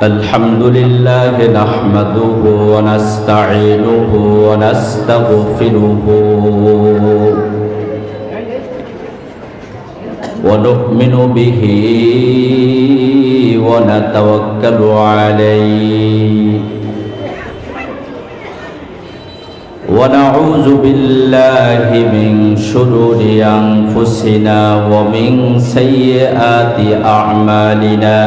الحمد لله نحمده ونستعينه ونستغفره ونؤمن به ونتوكل عليه ونعوذ بالله من شرور أنفسنا ومن سيئات أعمالنا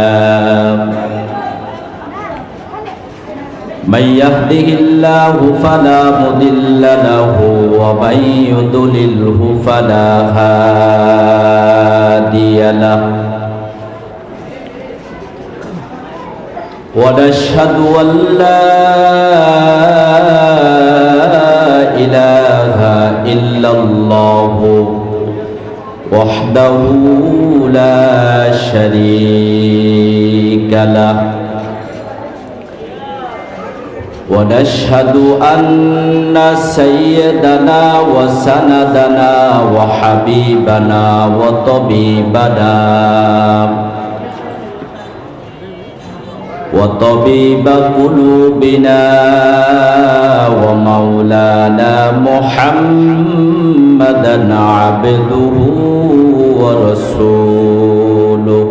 من يهده الله فلا مضل له ومن يضلله فلا هادي له ونشهد أن لا إله إلا الله وحده لا شريك له ونشهد أن سيدنا وسندنا وحبيبنا وطبيب قلوبنا ومولانا محمدا عبده ورسوله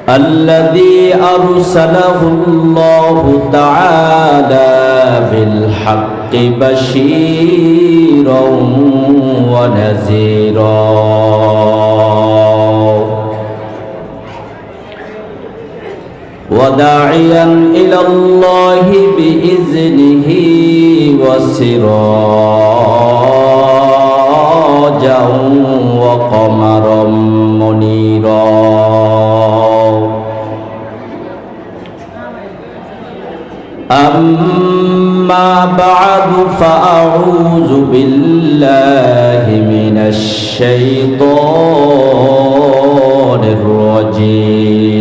الذي أرسله الله تعالى بالحق بشيرا ونذيرا وداعيا إلى الله بإذنه وسراجا وقمرا منيرا أما بعد فأعوذ بالله من الشيطان الرجيم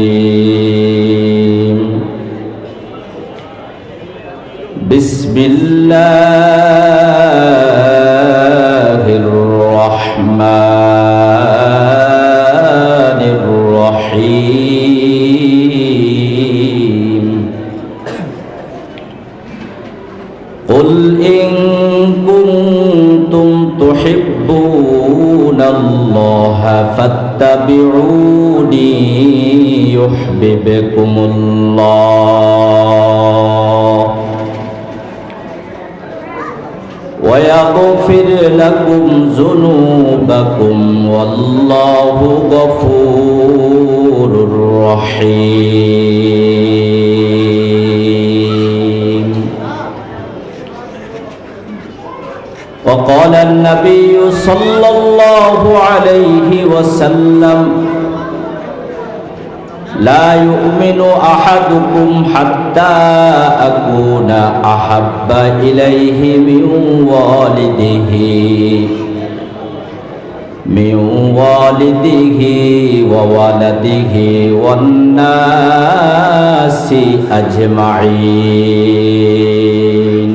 بسم الله الرحمن الرحيم قل إن كنتم تحبون الله فاتبعوني يحببكم الله ويغفر لكم ذنوبكم والله غفور رحيم وقال النبي صلى الله عليه وسلم لا يؤمن أحدكم حتى أكون أحب إليه من والده وولده والناس أجمعين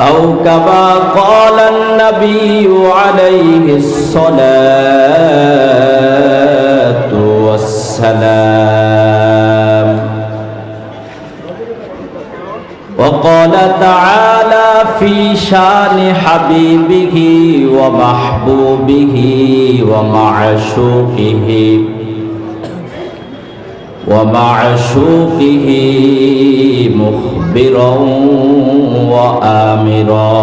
أو كما قال النبي عليه الصلاة والسلام وقال تعالى في شان حبيبه ومحبوبه ومعشوقه مخبرا وآمرا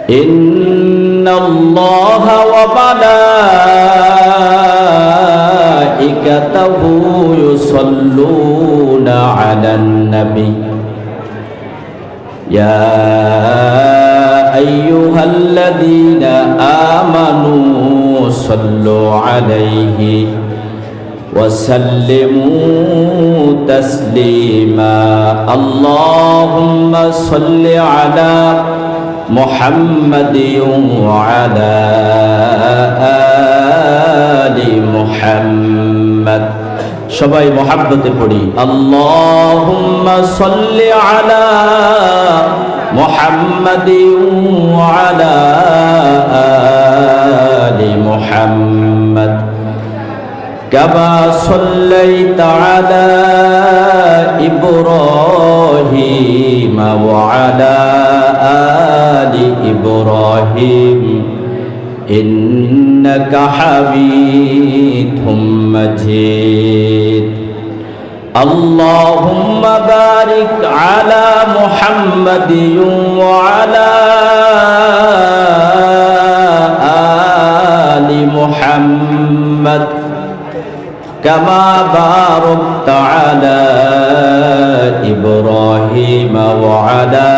إن الله وملائكته يصلون على النبي يا أيها الذين آمنوا صلوا عليه وسلموا تسليما اللهم صل على محمد وعلى آل محمد সবাই মুহাব্বতে পড়ি আল্লাহুম্মা সাল্লি আলা মুহাম্মাদিন ওয়া আলা আলি মুহাম্মাদ কামা সাল্লাইতা আলা ইব্রাহিম ওয়া আলা আলি ইব্রাহিম إنك حميد مجيد اللهم بارك على محمد وعلى آل محمد كما باركت على إبراهيم وعلى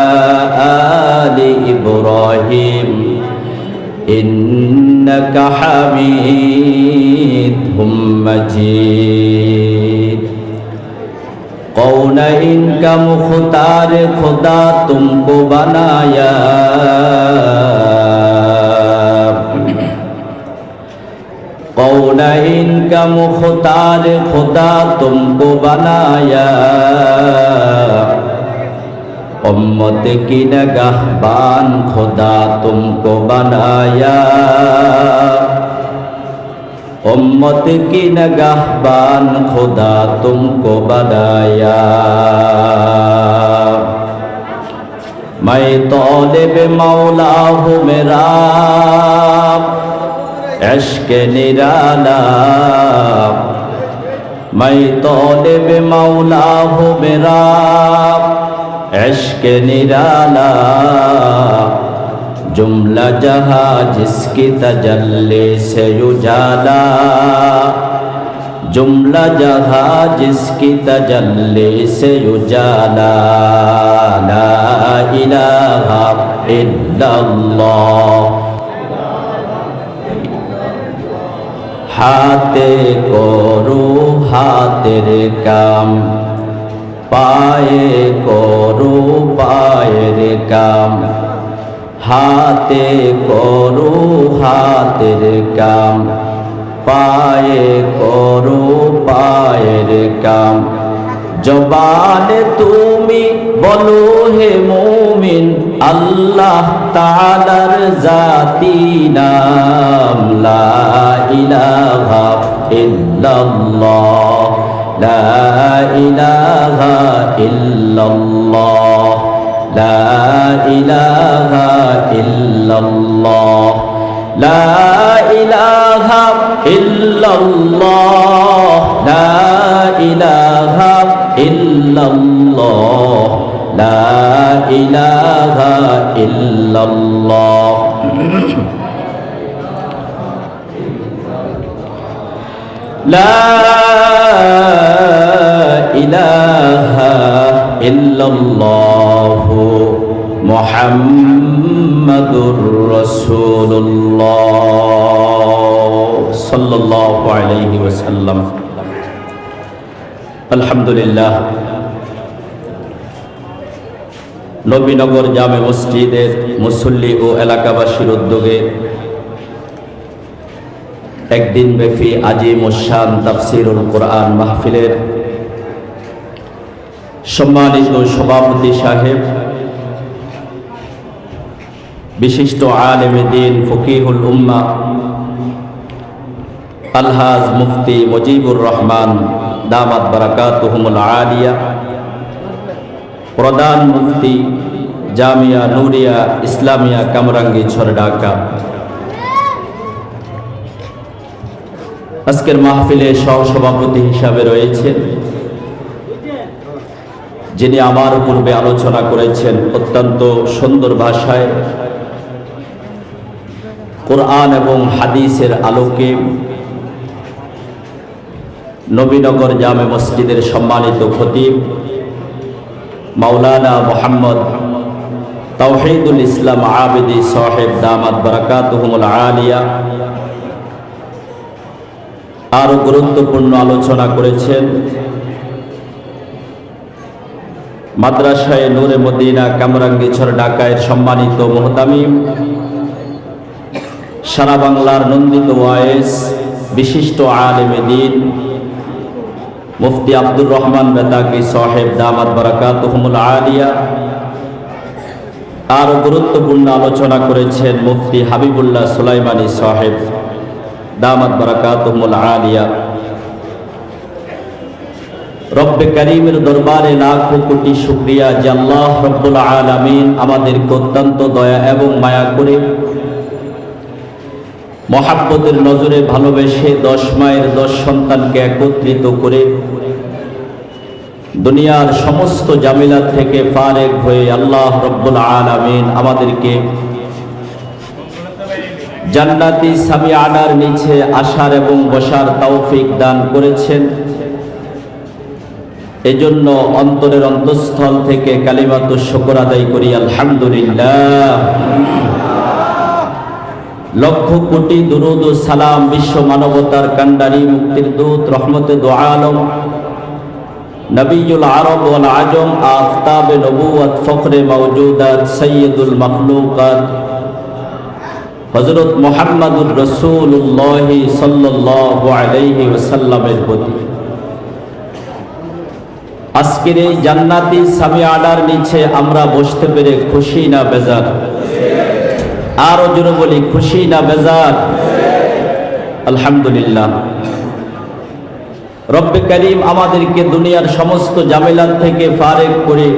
آل إبراهيم إنك حميد مجيد कौनैन का मुख्तार खुदा तुमको बनाया कौनैन का मुख्तार खुदा तुमको बनाया उम्मत की निगाहबान खुदा तुमको बनाया उम्मत की निगाहबान खुदा तुमको बनाया मैं तौलिब मौला हूँ मेरा इश्क निराला मैं तौलिब मौला हूँ मेरा इश्क निराला जुमला जहां जिसकी तजल्ली से उजाला जुमला जहां जिसकी तजल्ली से उजाला ला इलाहा इल्लल्लाह हाथे करो हाथेर काम पाए करो पाएर काम हाथे करो हाथेर काम पाए करो पाएर काम जबाने तुमी बोलो हे मोमिन अल्लाह ताआलार जाती नाम ला इलाहा इल्लल्लाह ला इलाहा इल्लल्लाह ला इलाहा इल्लल्लाह ला इलाहा इल्लल्लाह ला इलाहा इल्लल्लाह ला इलाहा इल्लल्लाह ला इलाहा इल्लल्लाह मुहम्मदुर रसूलुल्लाह सल्लल्लाहु अलैहि वसल्लम अल्हम्दुलिल्लाह नबीनगर जामे मस्जिदेर मुसल्ली ओ एलाकाबासीर उद्योगे একদিন ব্যাপী আজিম শান তাফসীরুল কোরআন মাহফিলের সম্মানিত সভাপতি সাহেব বিশিষ্ট আলেমে দ্বীন ফকিহুল উম্মাহ আলহাজ মুফতি মুজিবুর রহমান দামাত বারাকাতুহুমুল আলিয়া প্রধান মুফতি জামিয়া নুরিয়া ইসলামিয়া কামরাঙ্গীরচর ঢাকা আজকের মাহফিলে সহসভাপতি হিসাবে রয়েছেন যিনি আমার পূর্বে আলোচনা করেছেন অত্যন্ত সুন্দর ভাষায় কোরআন এবং হাদিসের আলোকে নবীনগর জামে মসজিদের সম্মানিত খতিব মাওলানা মুহাম্মদ তাওহীদুল ইসলাম আবেদী সাহেব দামাত বারাকাতুহুমুল আলিয়া আরো গুরুত্বপূর্ণ আলোচনা করেছেন মাদ্রাসায়ে নূরে মদিনা কামরাঙ্গীরচর ঢাকায় সম্মানিত মুহতামিম সারা বাংলার নন্দিত ওয়াইস বিশিষ্ট আলেমে দ্বীন মুফতি আব্দুর রহমান বেতাকি সাহেব দামাত বারাকাতুহুমুল আলিয়া। আরো গুরুত্বপূর্ণ আলোচনা করেছেন মুফতি হাবিবুল্লাহ সুলাইমানী সাহেব দামাত বারাকাতুহুমুল আলিয়া। রব্বে কারীমের দরবারে লাখো কোটি শুকরিয়া যে আল্লাহ রব্বুল আলামিন আমাদেরকে অত্যন্ত দয়া এবং মায়া করে মহাব্বতের নজরে ভালোবেসে 10 মায়ের 10 সন্তানকে একত্রিত করে দুনিয়ার সমস্ত জামিলা থেকে ফারেক হয়ে আল্লাহ রব্বুল আলামিন আমাদেরকে জান্নাতি সামিআনার নিচে আসার এবং বসার তৌফিক দান করেছেন। এজন্য অন্তরের অন্তঃস্থল থেকে কালিমাতুশ শুকর আদায় করি আলহামদুলিল্লাহ। লক্ষ কোটি দুরুদ ও সালাম বিশ্ব মানবতার কান্ডারি মুক্তির দূত রহমতে দো আলম নবিয়ুল আরব ওয়াল আজম আফতাবে নবুয়ত ফখরে মাওজুদাত সাইয়্যিদুল মাখলুকাত হযরত মুহাম্মদুর রাসূলুল্লাহ সাল্লাল্লাহু আলাইহি ওয়াসাল্লামের প্রতি আজকের এই জান্নাতি সামিআনার নিচে আমরা বসতে পেরে খুশি না বেজার? আরো জোরে বলি, খুশি না বেজার? আলহামদুলিল্লাহ। রব্বে কারীম আমাদেরকে দুনিয়ার সমস্ত ঝামেলা থেকে ফারেক করে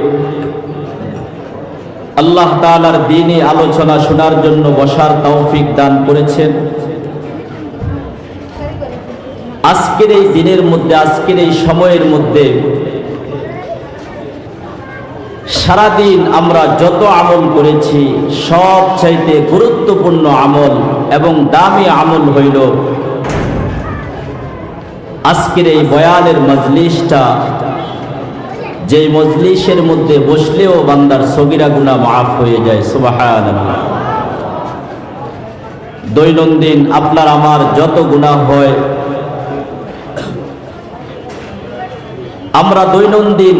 আল্লাহ তাআলার দ্বীনি আলোচনা শোনার জন্য বসার তৌফিক দান করেছেন। আজকের এই দিনের মধ্যে, আজকের এই সময়ের মধ্যে সারাদিন আমরা যত আমল করেছি সব চাইতে গুরুত্বপূর্ণ আমল এবং দামি আমল হইল আজকের এই বয়ানের মজলিসটা, যে মজলিসের মধ্যে বসলেও বান্দার সগীরা গুনাহ মাফ হয়ে যায়। সুবহানাল্লাহ। দৈনন্দিন আপনার আমার যত গুনাহ হয়, আমরা দৈনন্দিন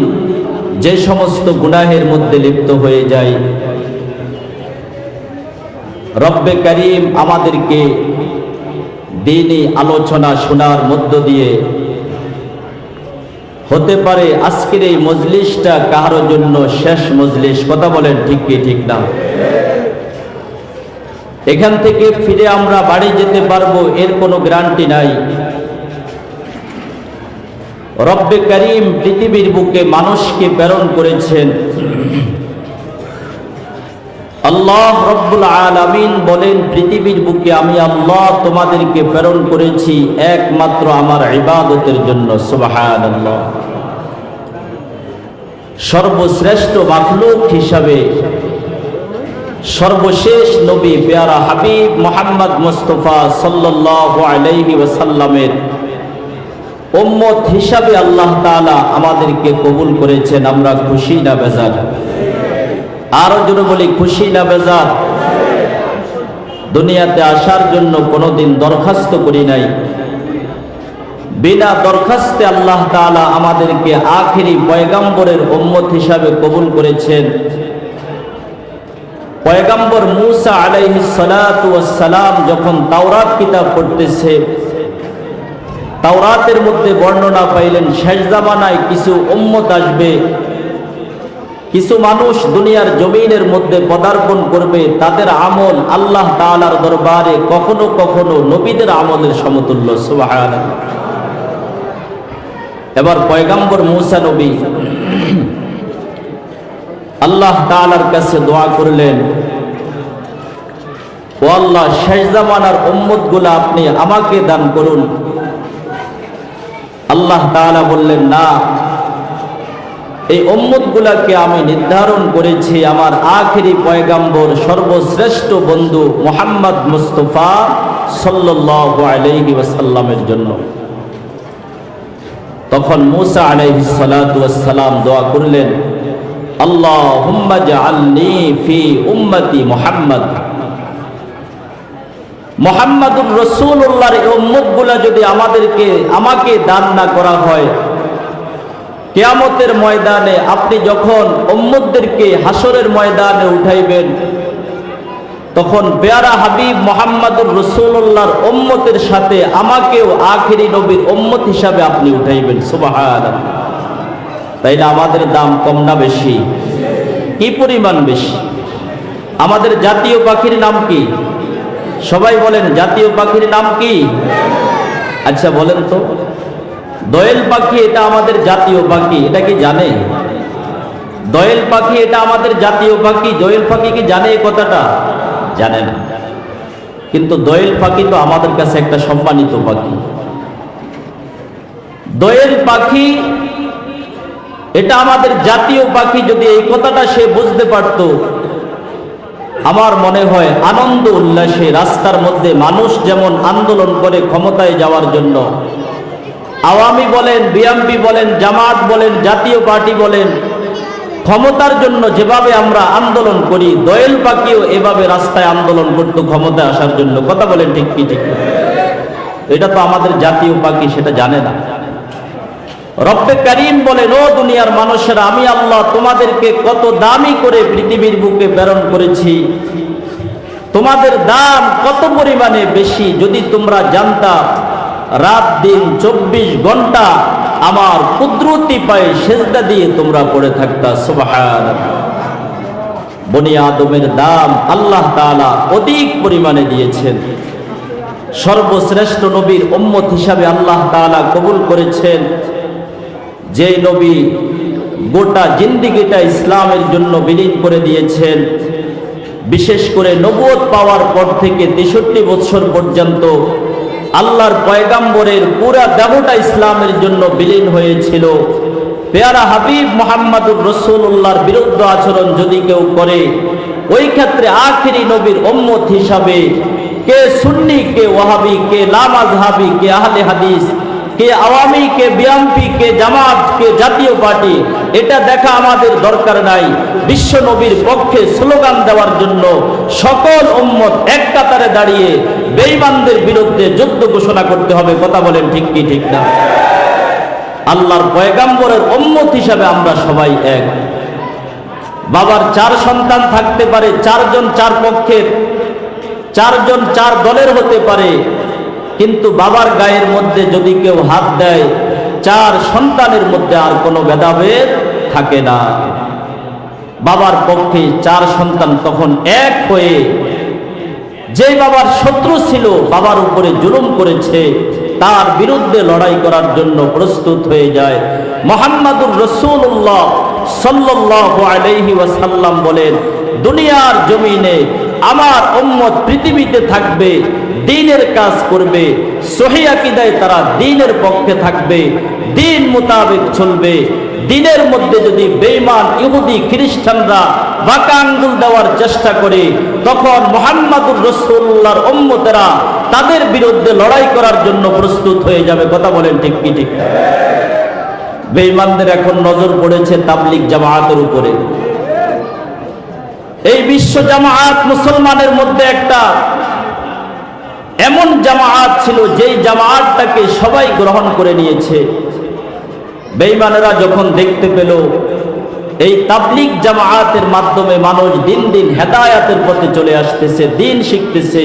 যে সমস্ত গুনাহের মধ্যে লিপ্ত হয়ে যাই, রব্বে কারীম আমাদেরকে দ্বীনি আলোচনা শোনার মধ্য দিয়ে হতে পারে আজকের এই মজলিসটা কারোর জন্য শেষ মজলিস। কথা বলেন ঠিক কি ঠিক না? এখান থেকে ফিরে আমরা বাড়ি যেতে পারবো এর কোনো গ্যারান্টি নাই। রব্বে কারীম পৃথিবীর বুকে মানুষকে প্রেরণ করেছেন। আল্লাহ রব্বুল আলামিন বলেন, পৃথিবীর বুকে আমি আল্লাহ তোমাদেরকে প্রেরণ করেছি একমাত্র আমার ইবাদতের জন্য। সুবহানাল্লাহ। সর্বশ্রেষ্ঠ মাখলুক হিসাবে সর্বশেষ নবী পেয়ারা হাবিব মুহাম্মদ মুস্তাফা সাল্লাল্লাহু আলাইহি ওয়াসাল্লামের উম্মত হিসাবে আল্লাহ তাআলা আমাদেরকে কবুল করেছেন। আমরা খুশি না বেজার? আরো জোরে বলি, খুশি না বেজার? দুনিয়াতে আসার জন্য কোনোদিন দরখাস্ত করি নাই। বিনা দরখাস্তে আল্লাহ তাআলা আমাদেরকে আখেরি পয়গম্বরের উম্মত হিসাবে কবুল করেছেন। পয়গম্বর মূসা আলাইহিস সালাতু ওয়াস সালাম যখন তাওরাত কিতাব পড়তেছে, তাওরাতের মধ্যে বর্ণনা পাইলেন শেষ জামানায় কিছু উম্মত আসবে, কিছু মানুষ দুনিয়ার জমিনের মধ্যে পদার্পণ করবে, তাদের আমল আল্লাহ তাআলার দরবারে কখনো কখনো নবীদের আমলের সমতুল্য। সুবহানাল্লাহ। এবার পয়গম্বর মূসা নবী আল্লাহ তাআলার কাছে দোয়া করলেন, ও আল্লাহ, শেষ জামানার উম্মতগুলো আপনি আমাকে দান করুন। আল্লাহ তাআলা বললেন, না, এই উম্মতগুলোকে আমি নির্ধারণ করেছি আমার আখেরি পয়গম্বর সর্বশ্রেষ্ঠ বন্ধু মুহাম্মদ মুস্তাফা সাল্লাল্লাহু আলাইহি ওয়াসাল্লামের জন্য। তখন মূসা আলাইহিস সালাতু ওয়াস সালাম দোয়া করলেন, আল্লাহুম্মা জাআলনি ফি উম্মতি মুহাম্মদ। মুহাম্মাদুর রাসূলুল্লাহর এই উম্মতগুলো যদি আমাকে দান না করা হয়, কিয়ামতের ময়দানে আপনি যখন উম্মতদেরকে হাসরের ময়দানে উঠাইবেন, তখন পেয়ারা হাবিব মুহাম্মদুর রাসূলুল্লাহর উম্মতের সাথে আমাকেও আখেরি নবীর উম্মত হিসাবে আপনি উঠাইবেন। সুবহানাল্লাহ। তাইলে আমাদের দাম কম না বেশি? কি পরিমাণ বেশি? আমাদের জাতীয় পাখির নাম কি? সবাই বলেন, জাতীয় পাখির নাম কি? আচ্ছা বলেন তো, দোয়েল পাখি এটা আমাদের জাতীয় পাখি, এটা কি জানে? দোয়েল পাখি এটা আমাদের জাতীয় পাখি। দোয়েল পাখি কি জানে এই কথাটা? জানে না। কিন্তু দোয়েল পাখি তো আমাদের কাছে একটা সম্মানিত পাখি। দোয়েল পাখি এটা আমাদের জাতীয় পাখি। যদি এই কথাটা সে বুঝতে পারত, আমার মনে হয় আনন্দ উল্লাসে রাস্তার মধ্যে মানুষ যেমন আন্দোলন করে ক্ষমতায় যাওয়ার জন্য, আওয়ামী বলেন, বিএনপি বলেন, জামাত বলেন, জাতীয় পার্টি বলেন, ক্ষমতার জন্য যেভাবে আমরা আন্দোলন করি, দোয়েল পাখিও এভাবে রাস্তায় আন্দোলন করত ক্ষমতায় আসার জন্য। কথা বলেন ঠিক কি ঠিক? এটা তো আমাদের জাতীয় পাখি, সেটা জানে না। রব্বে কারীম বলেন, ও দুনিয়ার মানুষেরা, আমি আল্লাহ তোমাদেরকে কত দামি করে পৃথিবীর বুকে প্রেরণ করেছি, তোমাদের দাম কত পরিমাণে বেশি। যদি তোমরা জানতা, রাত দিন 24 ঘন্টা আমার কুদরতি পায়ে সেজদা দিয়ে তোমরা পড়ে থাকতা। সুবহানাল্লাহ। বনি আদমের দাম আল্লাহ তাআলা অধিক পরিমাণে দিয়েছেন। সর্বশ্রেষ্ঠ নবীর উম্মত হিসাবে আল্লাহ তাআলা কবুল করেছেন, যে নবী গোটা জিন্দেগিটা ইসলামের জন্য বিলীন করে দিয়েছেন। বিশেষ করে নবুয়ত পাওয়ার পর থেকে 63 বছর পর্যন্ত আল্লাহর পয়গাম্বরের পুরা দেহটা ইসলামের জন্য বিলীন হয়েছিল। পেয়ারা হাবিব মুহাম্মদুর রাসূলুল্লাহর বিরুদ্ধে আচরণ যদি কেউ করে, ওই ক্ষেত্রে আখেরি নবীর উম্মত হিসাবে কে সুন্নি, কে ওয়াহাবি, কে লামাযহাবি, কে আহলে হাদিস, কে আওয়ামী, কে বিএনপি, কে জামাত, কে জাতীয় পার্টি, এটা দেখা আমাদের দরকার নাই। বিশ্ব নবীর পক্ষে স্লোগান দেওয়ার জন্য সকল উম্মত এক কাতারে দাঁড়িয়ে বেঈমানদের বিরুদ্ধে যুদ্ধ ঘোষণা করতে হবে। কথা বলেন ঠিক কি ঠিক না? আল্লাহর পয়গাম্বরের উম্মত হিসাবে আমরা সবাই এক। বাবার 4 সন্তান থাকতে পারে, 4 জন 4 পক্ষের, 4 জন 4 দলের হতে পারে, কিন্তু বাবার গায়ের মধ্যে যদি কেউ হাত দেয়, 4 সন্তানের মধ্যে আর কোনো ভেদাভেদ থাকে না। বাবার পক্ষে 4 সন্তান তখন এক হয়ে যে বাবার শত্রু ছিল, বাবার উপরে জুলুম করেছে, তার বিরুদ্ধে লড়াই করার জন্য প্রস্তুত হয়ে যায়। মুহাম্মদুর রাসূলুল্লাহ সাল্লাল্লাহু আলাইহি ওয়াসাল্লাম বলেন, দুনিয়ার জমিনে আমার উম্মত পৃথিবীতে থাকবে, দ্বীনের কাজ করবে, সহিহ আকীদায় তারা দ্বীনের পক্ষে থাকবে, দ্বীন মোতাবেক চলবে। দ্বীনের মধ্যে যদি বেঈমান ইহুদি খ্রিস্টানরা বাঁকা আঙ্গুল দেওয়ার চেষ্টা করে, তখন মুহাম্মদুর রাসূলুল্লাহর উম্মতেরা তাদের বিরুদ্ধে লড়াই করার জন্য প্রস্তুত হয়ে যাবে। কথা বলেন ঠিক কি ঠিক? বেঈমানদের এখন নজর পড়েছে তাবলীগ জামায়াতের উপরে। এই বিশ্ব জামায়াত মুসলমানের মধ্যে একটা এমন জামায়াত ছিল, যেই জামায়াতটাকে সবাই গ্রহণ করে নিয়েছে। বেঈমানেরা যখন দেখতে পেল এই তাবলীগ জামায়াতের মাধ্যমে মানুষ দিন দিন হেদায়েতের পথে চলে আসতেছে, দ্বীন শিখতেছে,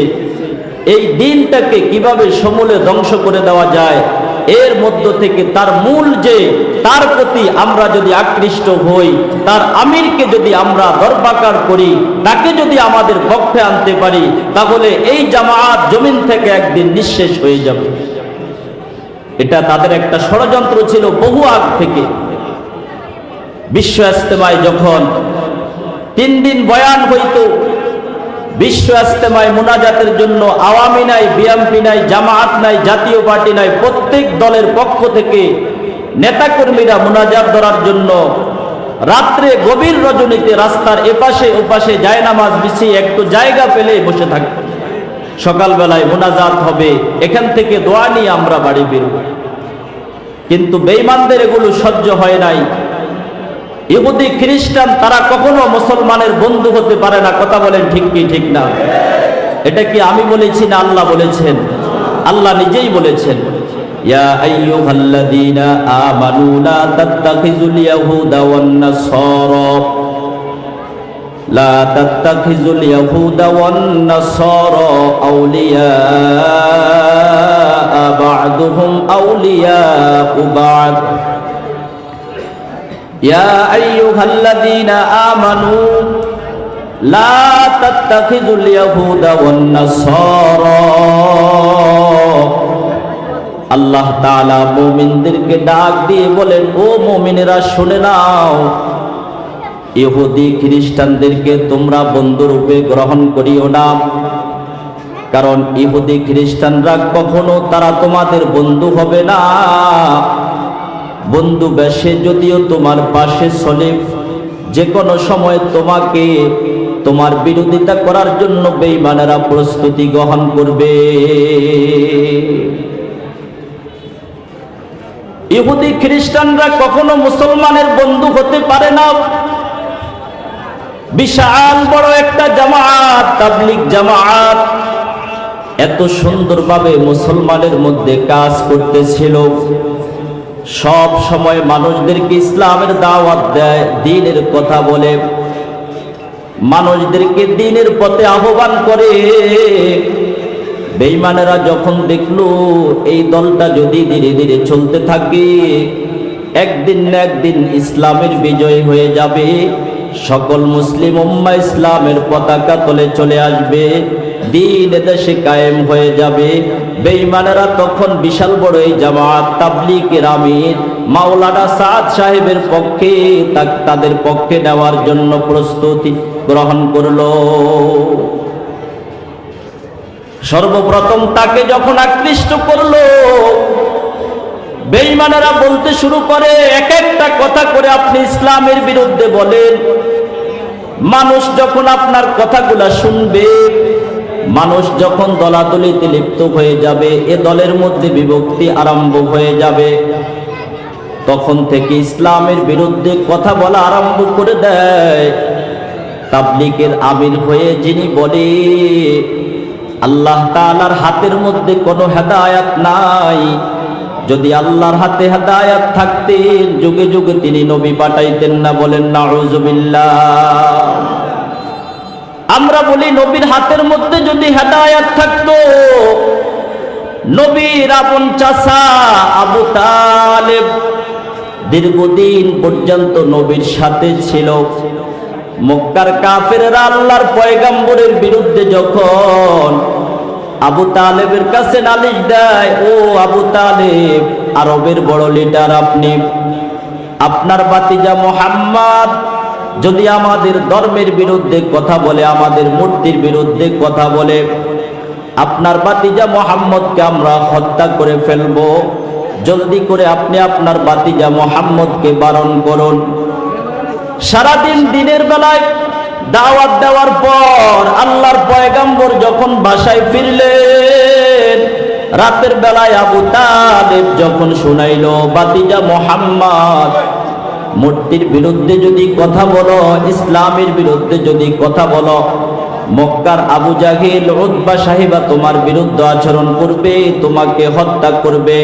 এই দ্বীনটাকে কিভাবে সমূলে ধ্বংস করে দেওয়া যায়, এর মধ্য থেকে তার মূল যে, তার প্রতি আমরা যদি আকৃষ্ট হই, তার আমিরকে যদি আমরা দরবাকার করি, তাকে যদি আমাদের পক্ষে আনতে পারি, তাহলে এই জামায়াত জমিন থেকে একদিন নিঃশেষ হয়ে যাবে। এটা তাদের একটা ষড়যন্ত্র ছিল বহু আগ থেকে। বিশ্ব ইজতেমায় যখন 3 দিন বয়ান হইতো, বিশ্ব ইজতেমায় মুনাজাতের জন্য আওয়ামী নাই, বিএনপি নাই, জামায়াত নাই, জাতীয় পার্টি নাই, প্রত্যেক দলের পক্ষ থেকে নেতাকর্মীরা মুনাজাত ধরার জন্য রাত্রে গভীর রজনীতে রাস্তার এপাশে ওপাশে জায়নামাজ বিছিয়ে একটু জায়গা পেলেই বসে থাকত। সকালবেলায় মুনাজাত হবে, এখান থেকে দোয়া নিয়ে আমরা বাড়ি বেরোব। কিন্তু বেঈমানদের এগুলো সহ্য হয় নাই। ইহুদি খ্রিস্টান তারা কখনো মুসলমানের বন্ধু হতে পারে না। কথা বলেন ঠিক কি ঠিক না? এটা কি আমি বলেছি না আল্লাহ বলেছেন? আল্লাহ নিজেই বলেছেন, ইয়া আইয়ুহাল্লাযীনা আমানু লা তাত্তাখিযুল ইয়াহুদা ওয়ান নাসারা লা তাত্তাখিজুল ইয়াহুদা ওয়ান নাসারা আউলিয়া বা'দুহুম আউলিয়াউ বা'দ ইয়া আইয়ুহাল্লাযীনা আমানু লা তাত্তাখিজুল ইয়াহুদা ওয়ান নাসারা। আল্লাহ তাআলা মুমিনদেরকে ডাক দিয়ে বলেন, ও মুমিনেরা শুনে নাও, ইহুদি খ্রিস্টানদেরকে তোমরা বন্ধুরূপে গ্রহণ করিও না। কারণ ইহুদি খ্রিস্টানরা কখনো তারা তোমাদের বন্ধু হবে না। বন্ধু বেশে যদিও তোমার পাশে চলে, যে কোনো সময় তোমাকে তোমার বিরোধিতা করার জন্য বেঈমানেরা প্রস্তুতি গ্রহণ করবে। ইহুদি খ্রিস্টানরা কখনো মুসলমানের বন্ধু হতে পারে না। বিশাল বড় একটা জামাত, তাবলীগ জামাত, এত সুন্দরভাবে মুসলমানের মধ্যে কাজ করতেছিল। সব সময় মানুষদেরকে ইসলামের দাওয়াত দেয়, দ্বীনের কথা বলে, মানুষদেরকে দ্বীনের পথে আহ্বান করে। বেঈমানেরা যখন দেখলো এই দলটা যদি ধীরে ধীরে চলতে থাকে, একদিন না একদিন ইসলামের বিজয় হয়ে যাবে, সকল মুসলিম উম্মাহ ইসলামের পতাকা তলে চলে আসবে, দ্বীন দেশে কায়েম হয়ে যাবে। বেঈমানেরা তখন বিশাল বড় এই জামাত তাবলীগের আমির মাওলানা সাদ সাহেবের পক্ষে তাদের পক্ষে নেওয়ার জন্য প্রস্তুতি গ্রহণ করলো। সর্বপ্রথম তাকে যখন আকৃষ্ট করলো, বেঈমানেরা বলতে শুরু করে, এক একটা কথা করে আপনি ইসলামের বিরুদ্ধে বলেন। মানুষ যখন আপনার কথাগুলা শুনবে, মানুষ যখন দলাদলিতে লিপ্ত হয়ে যাবে, এ দলের মধ্যে বিভক্তি আরম্ভ হয়ে যাবে, তখন থেকে ইসলামের বিরুদ্ধে কথা বলা আরম্ভ করে দেয়। তাবলীগের আমির হয়ে যিনি বলে আল্লাহ তাআলার হাতের মধ্যে কোনো হেদায়েত নাই, যদি আল্লাহর হাতে হেদায়েত থাকতেন যুগে যুগে তিনি নবী পাঠাইতেন না। বলেন নাউযুবিল্লাহ। আমরা বলি নবীর হাতের মধ্যে যদি হেদায়েত থাকতো, নবীর আপন চাচা আবু তালেব দীর্ঘদিন পর্যন্ত নবীর সাথে ছিল। মক্কার কাফেররা আল্লাহর পয়গম্বরের বিরুদ্ধে যখন আবু তালেবের কাছে নালিশ দেয়, ও আবু তালেব, আরবের বড় লিডার আপনি, আপনার ভাতিজা মুহাম্মদ যদি আমাদের ধর্মের বিরুদ্ধে কথা বলে, আমাদের মূর্তির বিরুদ্ধে কথা বলে, আপনার ভাতিজা মুহাম্মদকে আমরা হত্যা করে ফেলবো। জলদি করে আপনি আপনার ভাতিজা মুহাম্মদকে বারণ করুন। সারাদিন দিনের বেলায় দাওয়াত দেওয়ার পর আল্লাহর পয়গম্বর যখন বাসায় ফিরলেন, রাতের বেলায় আবু তালেব যখন শুনাইল, ভাতিজা মুহাম্মদ মূর্তির বিরুদ্ধে যদি কথা বলো, ইসলামের বিরুদ্ধে যদি কথা বলো, মক্কার আবু জাহিল উতবা সাহিবা তোমার বিরুদ্ধে আচরণ করবে, তোমাকে হত্যা করবে।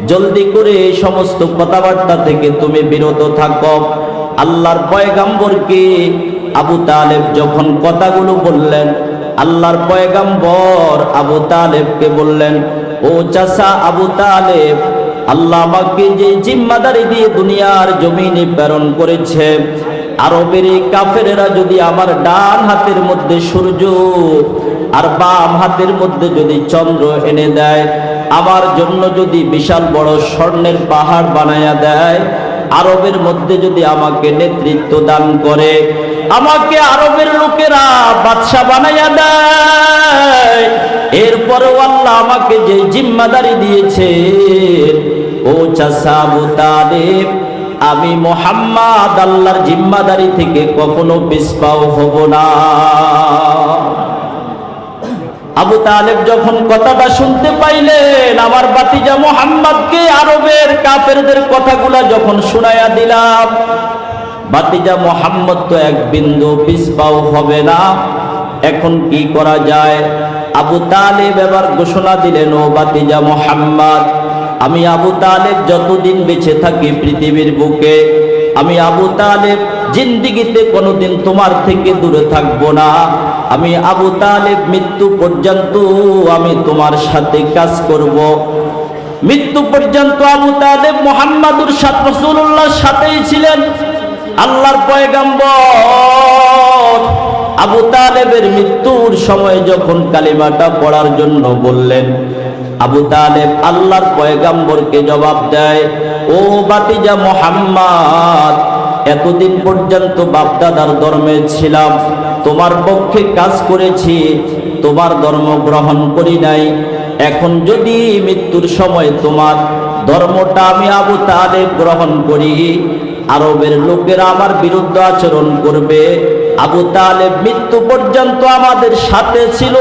জলদি করে এই সমস্ত কথাবার্তা থেকে তুমি বিরত থাকো। আল্লাহর পয়গম্বরকে আবু তালেব যখন কথাগুলো বললেন, আল্লাহর পয়গম্বর আবু তালেবকে বললেন, ও চাচা আবু তালেব, আল্লাহ আমাকে যে জিম্মাদারি দিয়ে দুনিয়ার জমিনে প্রেরণ করেছে, আরবের এই কাফেরেরা যদি আমার ডান হাতের মধ্যে সূর্য আর বাম হাতের মধ্যে যদি চন্দ্র এনে দেয়, আমার জন্য যদি বিশাল বড় স্বর্ণের পাহাড় বানায়া দেয়, আরবের মধ্যে যদি আমাকে নেতৃত্ব দান করে, আমাকে আরবের লোকেরা বাদশা বানায়া দেয়, এরপরেও আল্লাহ আমাকে যে জিম্মাদারি দিয়েছে, ও চাচা আবু তালেব, আমি মুহাম্মদ আল্লাহর জিম্মাদারি থেকে কখনো পিছপাও হব না। আবু তালেব যখন কথাটা শুনতে পাইলেন, আমার ভাতিজা মুহাম্মদকে আরবের কাফেরদের কথাগুলা যখন শুনাইয়া দিলাম, ভাতিজা মুহাম্মদ তো এক বিন্দু পিছপাও হবে না, এখন কি করা যায়? আবু তালেব এবার ঘোষণা দিলেন, ও ভাতিজা মুহাম্মদ, আমি আবু তালেব যতদিন বেঁচে থাকি পৃথিবীর বুকে, আমি আবু তালেব জিন্দেগিতে কোনোদিন তোমার থেকে দূরে থাকবো না। আমি আবু তালেব মৃত্যু পর্যন্ত আমি তোমার সাথে কাজ করব। মৃত্যু পর্যন্ত আবু তালেব মুহাম্মাদুর সাথে রাসূলুল্লাহর সাথেই ছিলেন। আল্লাহর পয়গম্বর আবু তালেবের মৃত্যুর সময় যখন কালিমাটা পড়ার জন্য বললেন, আবু তালেব আল্লাহর পয়গম্বরকে জবাব দেয়, ও বাতিজা মুহাম্মদ, এতদিন পর্যন্ত বাপদাদার ধর্মে ছিলাম, তোমার পক্ষে কাজ করেছি, তোমার ধর্ম গ্রহণ করি নাই। এখন যদি মৃত্যুর সময় তোমার ধর্মটা আমি আবু তালেব গ্রহণ করি, আরবের লোকেরা আমার বিরুদ্ধে আচরণ করবে। আবু তালেব মৃত্যু পর্যন্ত আমাদের সাথে ছিল।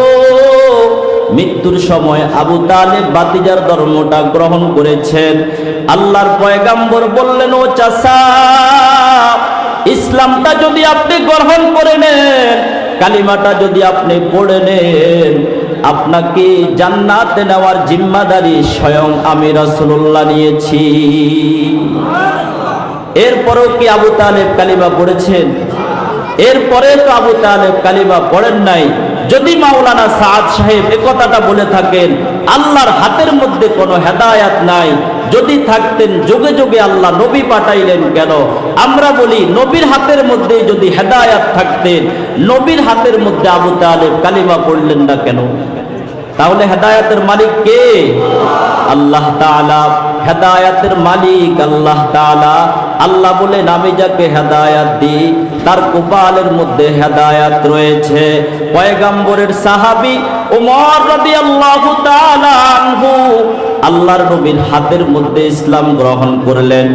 মৃত্যুর সময় আবু তালেব বাতিজার ধর্মটা গ্রহণ করেছেন। আল্লাহর পয়গম্বর বললেন, ও চাচা, ইসলামটা যদি আপনি গ্রহণ করে নেন, কালিমাটা যদি আপনি পড়ে নেন, আপনাকে জান্নাতে নেওয়ার জিম্মাদারি স্বয়ং আমি রাসূলুল্লাহ নিয়েছি। এরপরেও কি আবু তালেব কালিমা পড়েছেন? এরপরে তো আবু তালেব কালিমা পড়েন নাই। যদি মাওলানা সাদ সাহেব এ কথাটা বলে থাকেন, আল্লাহর হাতের মধ্যে কোনো হেদায়াত নাই, যদি থাকতেন যুগে যুগে আল্লাহ নবী পাঠাইলেন কেন? আমরা বলি নবীর হাতের মধ্যে যদি হেদায়াত থাকতেন, নবীর হাতের মধ্যে আবু তালেব কালিমা পড়লেন না কেন? তাহলে হেদায়াতের মালিক কে? আল্লাহ তাআলা। হেদায়াতের মালিক আল্লাহ তাআলা। আল্লাহ বলেন, আমি যাকে হেদায়াত দিই তার কপালের মধ্যে হেদায়াত রয়েছে। পয়গম্বরের সাহাবী ওমর রাদিয়াল্লাহু তাআলা আনহু আল্লাহর নবীর হাতের মধ্যে ইসলাম গ্রহণ করলেন।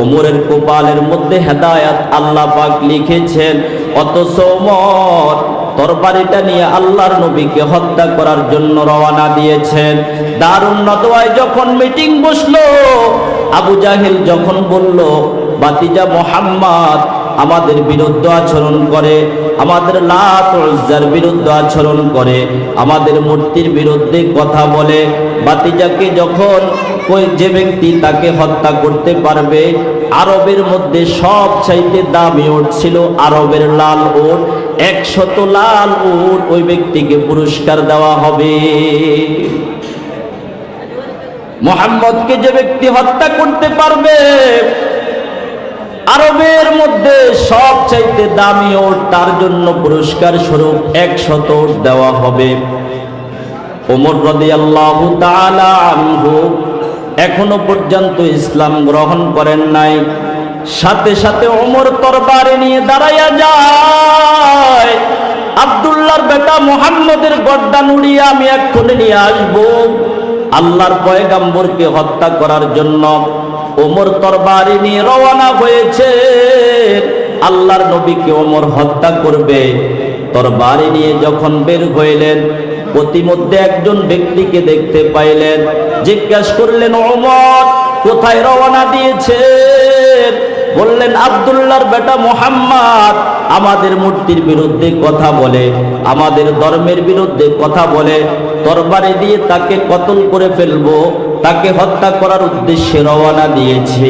ওমরের কপালের মধ্যে হেদায়াত আল্লাহ পাক লিখেছেন। অথচ ওমর তরবারিটা নিয়ে আল্লাহর নবীকে হত্যা করার জন্য রওনা দিয়েছেন। দারুন নদওয়ায় যখন মিটিং বসলো, আবু জাহেল যখন বলল, বাতিজা মুহাম্মদ আমাদের বিরুদ্ধে আচরণ করে, আমাদের লাত উজ্জার বিরুদ্ধে আচরণ করে, আমাদের মূর্তির বিরুদ্ধে কথা বলে, বাতিজাকে যখন যে ব্যক্তি তাকে হত্যা করতে পারবে, আরবের মধ্যে সব চাইতে দামি উট ছিল আরবের লাল উট, 100 লাল উট, ওই ব্যক্তিকে পুরস্কার দেওয়া হবে। মুহাম্মদকে যে ব্যক্তি হত্যা করতে পারবে, আরবের মধ্যে সব চাইতে দামি উট, তার জন্য পুরস্কার স্বরূপ 100 উট দেওয়া হবে। ওমর রাদিয়াল্লাহু তাআলা আনহু এখনো পর্যন্ত ইসলাম গ্রহণ করেন নাই। সাথে সাথে ওমর তরবারি নিয়ে দাঁড়াইয়া যায়, আব্দুল্লাহর বেটা মুহাম্মদের গর্দান উড়িয়ে আমি এক্ষুনি নিয়ে আসবো। আল্লাহর পয়গম্বরকে হত্যা করার জন্য ওমর তরবারি নিয়ে রওনা হয়েছে। আল্লাহর নবীকে ওমর হত্যা করবে। তরবারি নিয়ে যখন বের হইলেন, প্রতিমধ্যে একজন ব্যক্তিকে দেখতে পাইলেন। জিজ্ঞাসা করলেন, ওমর কোথায় রওনা দিয়েছেন? বললেন, আব্দুল্লাহর বেটা মুহাম্মদ আমাদের মূর্তির বিরুদ্ধে কথা বলে, আমাদের ধর্মের বিরুদ্ধে কথা বলে, তরবারি দিয়ে তাকে কতল করে ফেলবো, তাকে হত্যা করার উদ্দেশ্যে রওনা দিয়েছি।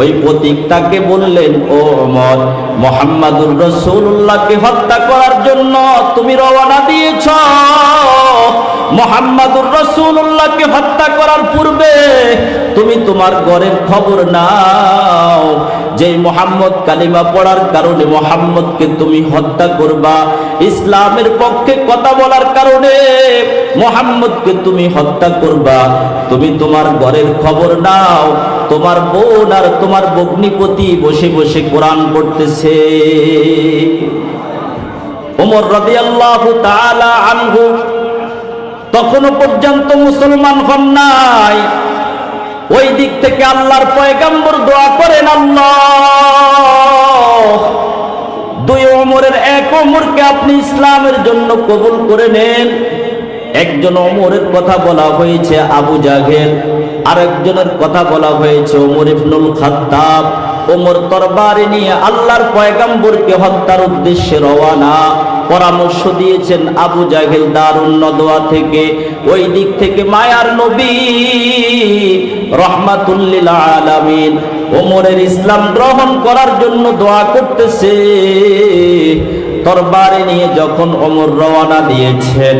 ওই প্রতীক তাকে বললেন, ও ওমর, মুহাম্মাদুর রাসূলুল্লাহকে হত্যা করার জন্য তুমি রওনা দিয়েছ। মুহাম্মাদুর রাসূলুল্লাহকে হত্যা করার পূর্বে তুমি তোমার ঘরের খবর নাও। যেই মুহাম্মদ কালিমা পড়ার কারণে মুহাম্মদকে তুমি হত্যা করবা, ইসলামের পক্ষে কথা বলার কারণে মুহাম্মদকে তুমি হত্যা করবা, তুমি তোমার ঘরের খবর নাও। তোমার বোন আর তোমার ভগ্নিপতি বসে বসে কোরআন পড়তেছে। ওমর রাদিয়াল্লাহু তাআলা আনহু তখনো পর্যন্ত মুসলমান হন নাই। ওই দিক থেকে আল্লাহর পয়গম্বর দোয়া করেন, আল্লাহ, দুই ওমরের এক ওমরকে আপনি ইসলামের জন্য কবুল করে নেন। একজন ওমরের কথা বলা হয়েছে আবু জাহেল, আরেকজনের কথা বলা হয়েছে ওমর ইবনুল খাত্তাব। ওমর তরবারি নিয়ে আল্লাহর পয়গম্বরকে হত্যার উদ্দেশ্যে রওনা। পরামর্শ দিয়েছেন আবু জাহেল দারুন নদওয়া থেকে। ওই দিক থেকে মায়ার নবী রহমাতুল লিল আলামিন ওমরের ইসলাম গ্রহণ করার জন্য দোয়া করতেছে। তরবারি নিয়ে যখন ওমর রওনা দিয়েছেন,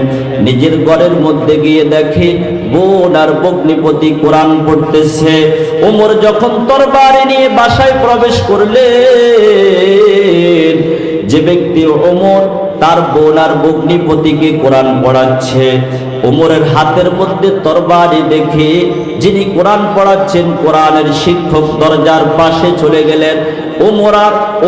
নিজের ঘরের মধ্যে গিয়ে দেখে বোন আর ভগ্নিপতি কোরআন পড়তেছে। ওমর যখন তরবারি নিয়ে বাসায় প্রবেশ করলেন, যে ব্যক্তি ওমর তার বোন আর ভগ্নিপতিকে কোরআন পড়াচ্ছে, ওমরের হাতের মধ্যে তরবারি দেখে যিনি কোরআন পড়াচ্ছেন কোরআনের শিক্ষক দরজার পাশে চলে গেলেন।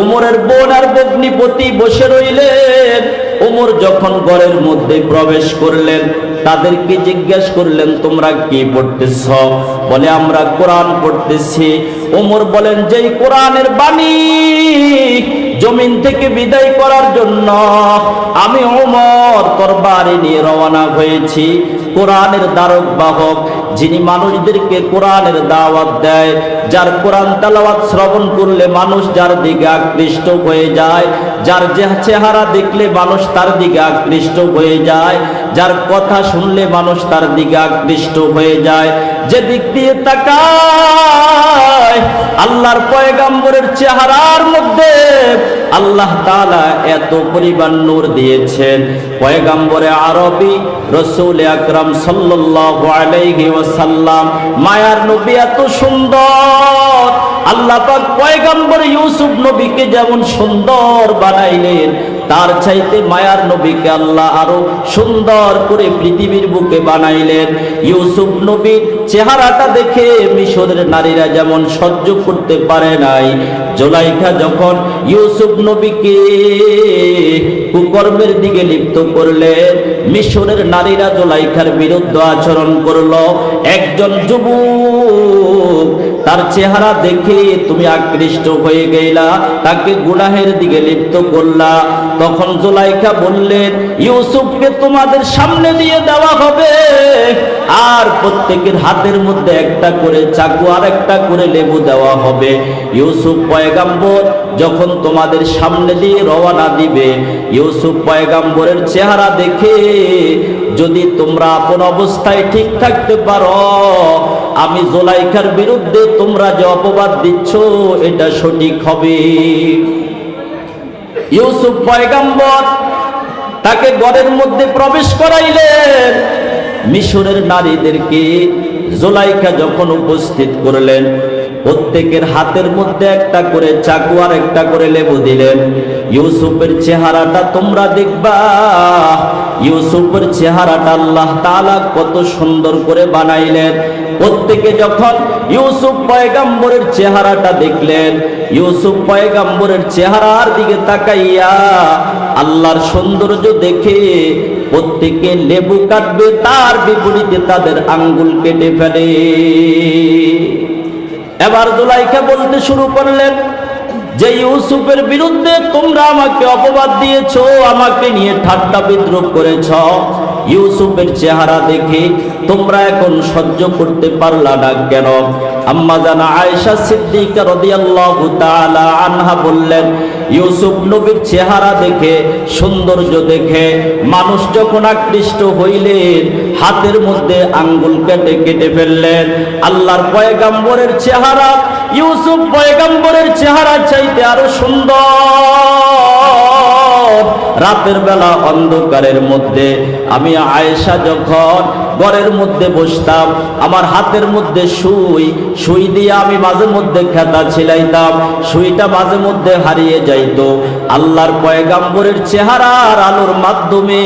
ওমরের বোন আর ভগ্নিপতি বসে রইলেন। ওমর যখন ঘরের মধ্যে প্রবেশ করলেন, তাদেরকে জিজ্ঞেস করলেন, তোমরা কি পড়তেছ? বলে, আমরা কোরআন পড়তেছি। ওমর বলেন, যেই কোরআনের বাণী জমিন থেকে বিদায় করার জন্য আমি ওমর তরবারি নিয়ে রওনা হয়েছি। কোরআনের দ্বারক বাহক, যিনি মানুষদেরকে কোরআনের দাওয়াত দেয়, যার কোরআন তেলাওয়াত শ্রবণ করলে মানুষ যার দিকে আকৃষ্ট হয়ে যায়, যার চেহারা দেখলে মানুষ তার দিকে আকৃষ্ট হয়ে যায়, যার কথা শুনলে মানুষ তার দিকে আকৃষ্ট হয়ে যায়, যে দিক দিয়ে তাকায় আল্লাহর পয়গম্বরের চেহারার মধ্যে আল্লাহ তাআলা এত পরিমাণ নূর দিয়েছেন। পয়গম্বরে আরবি রাসূল আকরাম সাল্লাল্লাহু আলাইহি ওয়াসাল্লাম মায়ার নবী এত সুন্দর, আল্লাহ পাক পয়গম্বর ইউসুফ নবীকে যেমন সুন্দর বানাইলেন, তার চাইতে মায়ার নবীকে আল্লাহ আরো সুন্দর করে পৃথিবীর বুকে বানাইলেন। ইউসুফ নবীর চেহারাটা দেখে মিশরের নারীরা যেমন সহ্য করতে পারে নাই, জুলাইখা যখন ইউসুফ নবীকে কুকর্মের দিকে লিপ্ত করলেন, মিশরের নারীরা জুলাইখার বিরুদ্ধে আচরণ করলো। একজন যুবক তার চেহারা দেখে তুমি আকৃষ্ট হয়ে গেলা, তাকে গুনাহের দিকে লিপ্ত করলা। তখন জুলাইখা বললেন, ইউসুফকে তোমাদের সামনে দিয়ে দেওয়া হবে, আর প্রত্যেকের হাতের মধ্যে একটা করে চাকু আর একটা করে লেবু দেওয়া হবে। ইউসুফ পয়গম্বর যখন তোমাদের সামনে দিয়ে রওনা দিবে, ইউসুফ পয়গম্বরের চেহারা দেখে যদি তোমরা আপন অবস্থায় ঠিক থাকতে পারো, আমি জুলাইখার বিরুদ্ধে তোমরা যে অপবাদ দিচ্ছ এটা সঠিক হবে। ইউসুফ পয়গম্বর তাকে ঘরের মধ্যে প্রবেশ করাইলেন। মিশরের নারীদেরকে জুলাইখা যখন উপস্থিত করলেন, প্রত্যেকের হাতের মধ্যে একটা করে চাকু আর একটা করে লেবু দিলেন। ইউসুফের চেহারাটা তোমরা দেখবা, ইউসুফের চেহারাটা আল্লাহ তাআলা কত সুন্দর করে বানাইলেন। প্রত্যেকে যখন ইউসুফ পয়গম্বরের চেহারাটা দেখলেন, ইউসুফ পয়গম্বরের চেহারার দিকে তাকাইয়া আল্লাহর সৌন্দর্য দেখে প্রত্যেকে লেবু কাটবে, তার বিপরীতে তাদের আঙ্গুল কেটে ফেলে। এবার জুলাইখা বলতে শুরু করলেন যে ইউসুফের বিরুদ্ধে তোমরা আমাকে অপবাদ দিয়েছো, আমাকে নিয়ে ঠাট্টা বিদ্রূপ করেছ। ইউসুফের চেহারা দেখে তোমরা এখন সহ্য করতে পারলা না কেন? আম্মা জানা আয়েশা সিদ্দিকা রাদিয়াল্লাহু তাআলা আনহা বললেন, ইউসুফ নবীর চেহারা দেখে, সৌন্দর্য দেখে মানুষ যখন আকৃষ্ট হইলেন, হাতের মধ্যে আঙ্গুল কেটে কেটে ফেললেন। আল্লাহর পয়গম্বরের চেহারা ইউসুফ পয়গম্বরের চেহারা চাইতে আরো সুন্দর। রাতের বেলা অন্ধকারের মধ্যে আমি আয়েশা যখন ঘরের মধ্যে বসতাম, আমার হাতের মধ্যে সুই দিয়ে আমি মাঝে মধ্যে খেতা ছিলাইতাম, সুইটা মাঝে মধ্যে হারিয়ে যাইতো। আল্লাহর পয়গম্বরের চেহারার আলোর মাধ্যমে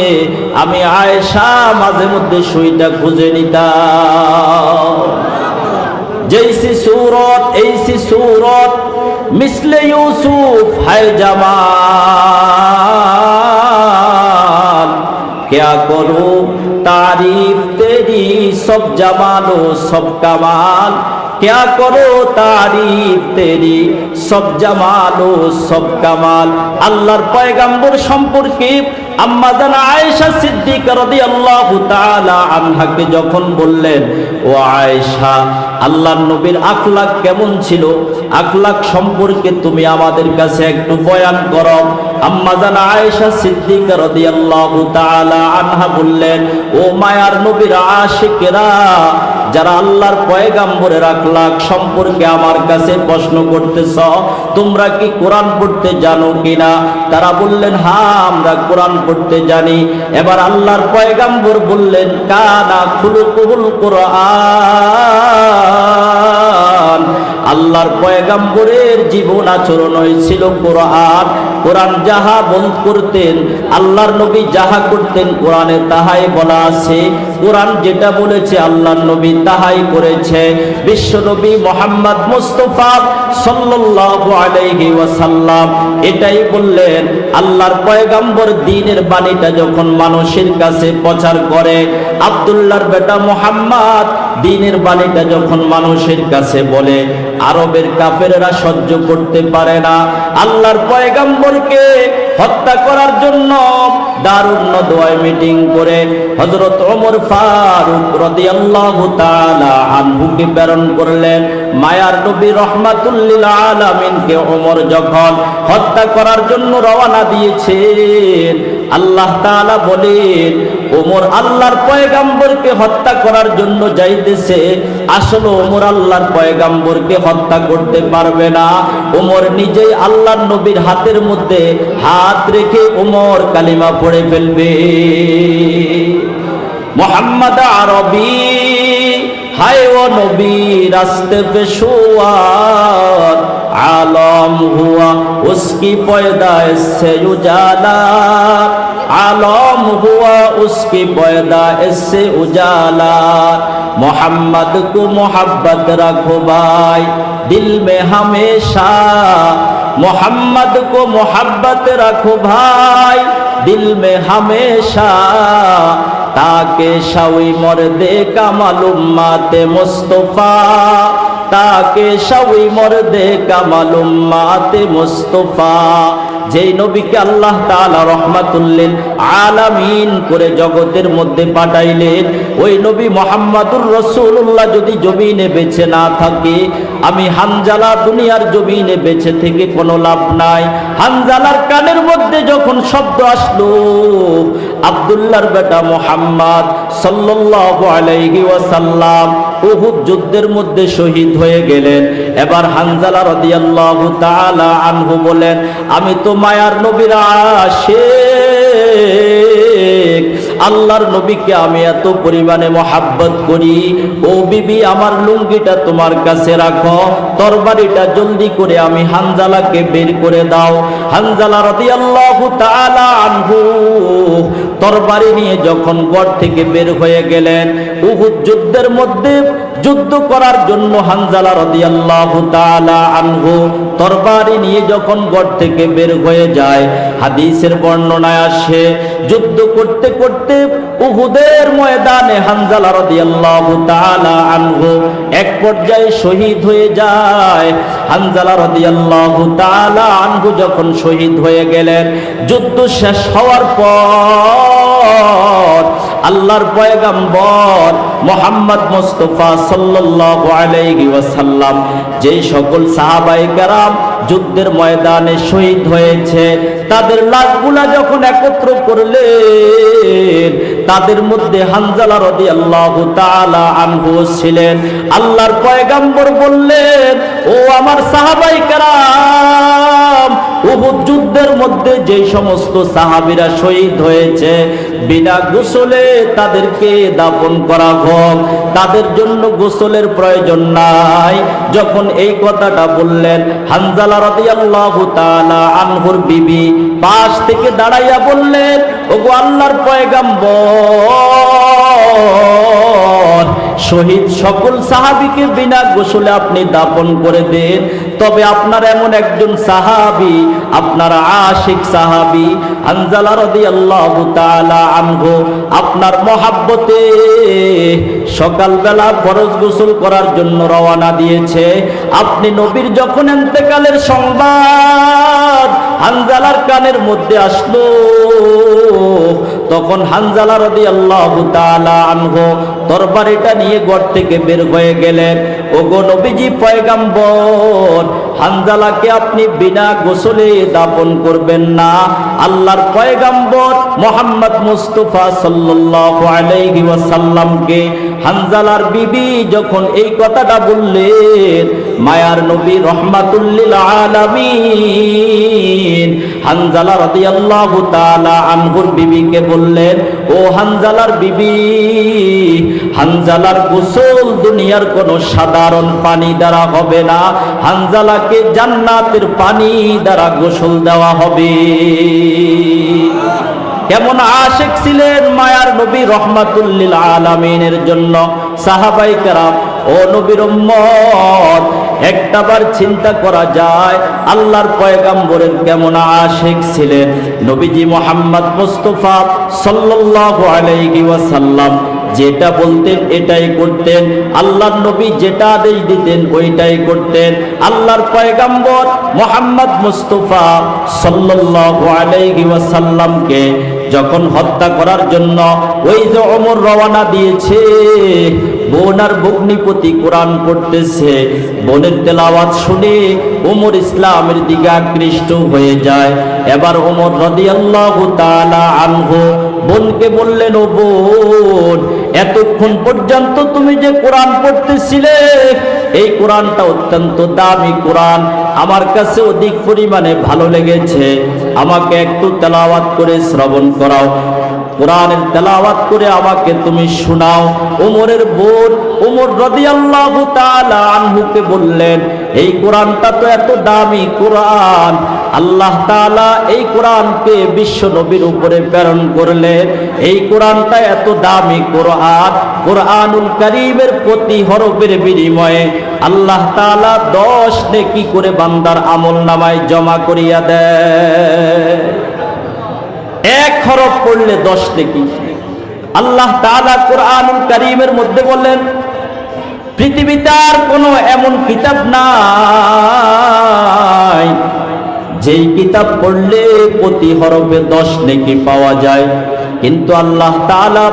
আমি আয়েশা মাঝে মধ্যে সুইটা খুঁজে নিতাম। जैसी सूरत ऐसी सूरत मिसले यूसुफ है जमाल, क्या करूं तारीफ तेरी सब जमालो सब कमाल, क्या करो तारीफ तेरी सब जमालो सब कमाल। আল্লাহর পয়গম্বর সম্পর্কে আম্মা জানা আয়েশা সিদ্দিকা রাদিয়াল্লাহু তাআলা আনহাকে যখন বললেন, ও আয়েশা, আল্লাহর নবীর আখলাক কেমন ছিল, আখলাক সম্পর্কে তুমি আমাদের কাছে একটু বয়ান করো। আম্মা জানা আয়েশা সিদ্দিকা রাদিয়াল্লাহু তাআলা আনহা বললেন, ও মায়ার নবীর আশিকেরা, যারা আল্লাহর পয়গাম্বরের আখলাক সম্পর্কে আমার কাছে প্রশ্ন করতেছ, তোমরা কি কোরআন পড়তে জানো কিনা? তারা বললেন হ্যাঁ আমরা কোরআন পড়তে জানি। এবার আল্লাহর পয়গাম্বর বললেন কানা খুলুকুল কোরআন, আল্লাহর পয়গাম্বরের জীবন আচরণ হয়েছিল কোরআন। কোরআন যাহা বল করতেন, আল্লাহর নবী যাহা করতেন কোরআনে তাহাই বলা আছে। কোরআন যেটা বলেছে আল্লাহর নবী তাহাই করেছে। বিশ্ব নবী মুহাম্মদ মুস্তাফা সাল্লাল্লাহু আলাইহি ওয়াসাল্লাম এটাই বললেন। আল্লাহর পয়গাম্বর দ্বীনের বাণীটা যখন মানুষের কাছে প্রচার করে, আব্দুল্লাহর বেটা মুহাম্মদ দ্বীনের বাণীটা যখন মানুষের কাছে বলে, আরবের কাফেররা সহ্য করতে পারে না। আল্লাহর পয়গাম্বরকে হত্যা করার জন্য দারুন নদওয়ায় মিটিং করে হযরত ওমর ফারুক রাদিয়াল্লাহু তাআলা আনহুকে প্রেরণ করলেন। মায়ার নবী রাহমাতুল লিল আলামিনকে ওমর যখন হত্যা করার জন্য রওনা দিয়েছেন, আল্লাহ তাআলা বলেন ওমর আল্লাহর পয়গাম্বরকে হত্যা করার জন্য যাইতেছে। আসলে ওমর আল্লাহর পয়গাম্বরকে হত্যা করতে পারবে না। ওমর নিজেই আল্লাহর নবীর হাতের মধ্যে হাত রেখে ওমর কালিমা পড়ে ফেলবে। মোহাম্মদ আরবি হায় ও নবী রাস্তে পে শুয়ার, आलम हुआ उसकी पैदाइश से उजाला, आलम हुआ उसकी पैदाइश से उजाला। मोहम्मद को मोहब्बत रखो भाई दिल में हमेशा, मोहम्मद को मोहब्बत रखो भाई दिल में हमेशा, ताके शवी मर्दे का मालूम माते मुस्तफा, ताके शवी मर्दे का मालूम माते मुस्तफा। যেই নবীকে আল্লাহ তাআলা রহমাতুল লিল আলামিন করে জগতের মধ্যে পাঠাইলেন, ওই নবী মুহাম্মদুর রাসূলুল্লাহ যদি জমিনে বেঁচে না থাকে, আমি হানজালা দুনিয়ার জমিনে বেঁচে থেকে কোনো লাভ নাই। হানজালার কানের মধ্যে যখন শব্দ আসলো আব্দুল্লাহর বেটা মুহাম্মদ সাল্লাল্লাহু আলাইহি ওয়াসাল্লাম উহুদ যুদ্ধের মধ্যে শহীদ হয়ে গেলেন। এবার হানজালা রাদিয়াল্লাহু তাআলা আনহু বলেন, আমি তো মায়ার নবীর আশিক, আল্লাহর নবীকে আমি এত পরিমাণে মহাব্বত করি। ও বিবি আমার লুঙ্গিটা তোমার কাছে রাখো, তরবারিটা জলদি করে আমি হানজালাকে বের করে দাও। হানজালা রাদিয়াল্লাহু তাআলা আনহু তরবারি নিয়ে যখন ঘর থেকে বের হয়ে গেলেন, উহুদ যুদ্ধের মধ্যে যুদ্ধ করার জন্য হানজালা রাদিয়াল্লাহু তাআলা আনহু তরবারি নিয়ে যখন ঘর থেকে বের হয়ে যায়, হাদিসের বর্ণনায় আসে যুদ্ধ করতে করতে উহুদের ময়দানে হানজালা রাদিয়াল্লাহু তাআলা আনহু এক পর্যায়ে শহীদ হয়ে যায়। হানজালা রাদিয়াল্লাহু তাআলা আনহু যখন শহীদ হয়ে গেলেন, যুদ্ধ শেষ হওয়ার পর আল্লাহর পয়গম্বর মুহাম্মদ মুস্তাফা সাল্লাল্লাহু আলাইহি ওয়াসাল্লাম যেই সকল সাহাবায়ে কেরাম যুদ্ধের ময়দানে শহীদ হয়েছে তাদের লাশগুলা যখন একত্র করলেন, তাদের মধ্যে হানজালা রাদিয়াল্লাহু তাআলা আনহু ছিলেন। আল্লাহর পয়গম্বর বললেন, ও আমার সাহাবায়ে কেরাম, উহুদ যুদ্ধের মধ্যে যে সমস্ত সাহাবীরা শহীদ হয়েছে বিনা গোসলে তাদেরকে দাফন করা হোক, তাদের জন্য গোসলের প্রয়োজন নাই। যখন এই কথাটা বললেন, হানজালা রাদিয়াল্লাহু তাআলা আনহুর বিবি পাশ থেকে দাঁড়াইয়া বললেন, ওগো আল্লাহর পয়গম্বর, শহীদ সকল সাহাবীকে বিনা গোসলে আপনি দাফন করে দেন, তবে আপনার এমন একজন সাহাবী, আপনার আশিক সাহাবী হানজালা রাদিয়াল্লাহু তাআলা আনহু আপনার মহাব্বতে সকালবেলা ফরজ গোসল করার জন্য রওনা দিয়েছে। আপনি নবীর যখন ইন্তেকালের সংবাদ হানজালার কানের মধ্যে আসলো, তখন হানজালা রাদিয়াল্লাহু তাআলা আনহু তরবারিটা নিয়ে ঘর থেকে বের হয়ে গেলেন। ওগো নবীজি পয়গম্বর, হানজালাকে আপনি বিনা গোসলে দাফন করবেন না। আল্লাহর পয়গম্বর মুহাম্মদ মুস্তাফা সাল্লাল্লাহু আলাইহি ওয়াসাল্লামকে হানজালার বিবি যখন এই কথাটা বললেন, মায়ার নবী রহমাতুল লিল আলামিন হানজালা রাদিয়াল্লাহু তাআলা আনহুর বিবিকে বললেন, ও হানজালার বিবি, হানজালার গোসল দুনিয়ার কোন সাধারণ পানি দ্বারা হবে না, হানজালাকে জান্নাতের পানি দ্বারা গোসল দেওয়া হবে। কেমন আশিক ছিলেন মায়ার নবী রহমাতুল লিল আলামিনের জন্য সাহাবায়ে কেরাম। ও নবীর উম্মত, একটাবার চিন্তা করা যায় আল্লাহর পয়গম্বরের কেমন আশিক ছিলেন। নবীজি মুহাম্মদ মুস্তাফা সাল্লাল্লাহু আলাইহি ওয়াসাল্লাম যেটা বলতেন এটাই করতেন, আল্লাহর নবী যেটা আদেশ দিতেন ওইটাই করতেন। আল্লাহর পয়গম্বর মুহাম্মদ মুস্তাফা সাল্লাল্লাহু আলাইহি ওয়াসাল্লামকে যখন হত্যা করার জন্য ওই যে ওমর রওনা দিয়েছে, বোন আর ভগ্নিপতি কোরআন পড়তেছে, বোনের তেলাওয়াত শুনে ওমর ইসলামের দিকে আকৃষ্ট হয়ে যায়। এবার ওমর রাদিয়াল্লাহু তাআলা আনহু বোনকে বললেন, ও বোন, এতক্ষণ পর্যন্ত তুমি যে কোরআন পড়তেছিলে এই কোরআনটা অত্যন্ত দামি কোরআন, আমার কাছে অধিক পরিমাণে ভালো লেগেছে, আমাকে একটু তেলাওয়াত করে শ্রবণ করাও, কোরআনের তেলাওয়াত করে আমাকে তুমি শোনাও। ওমরের বোন ওমর রাদিয়াল্লাহু তাআলা আনহুকে বললেন, এই কোরআনটা তো এত দামি কোরআন, আল্লাহ তাআলা এই কোরআনকে বিশ্ব নবীর উপরে প্রেরণ করলেন, এই কোরআনটা এত দামি কোরআন, কোরআনুল কারীমের প্রতি হরফের বিনিময়ে আল্লাহ তাআলা 10 নেকি করে বান্দার আমলনামায় জমা করিয়া দেয়। এক হরফ পড়লে 10 নেকি। আল্লাহ তাআলা কোরআনুল কারীমের মধ্যে বললেন, পৃথিবীতে আর কোনো এমন কিতাব নাই যেই কিতাব পড়লে প্রতি হরফে 10 নেকি পাওয়া যায়, কিন্তু আল্লাহ তাআলা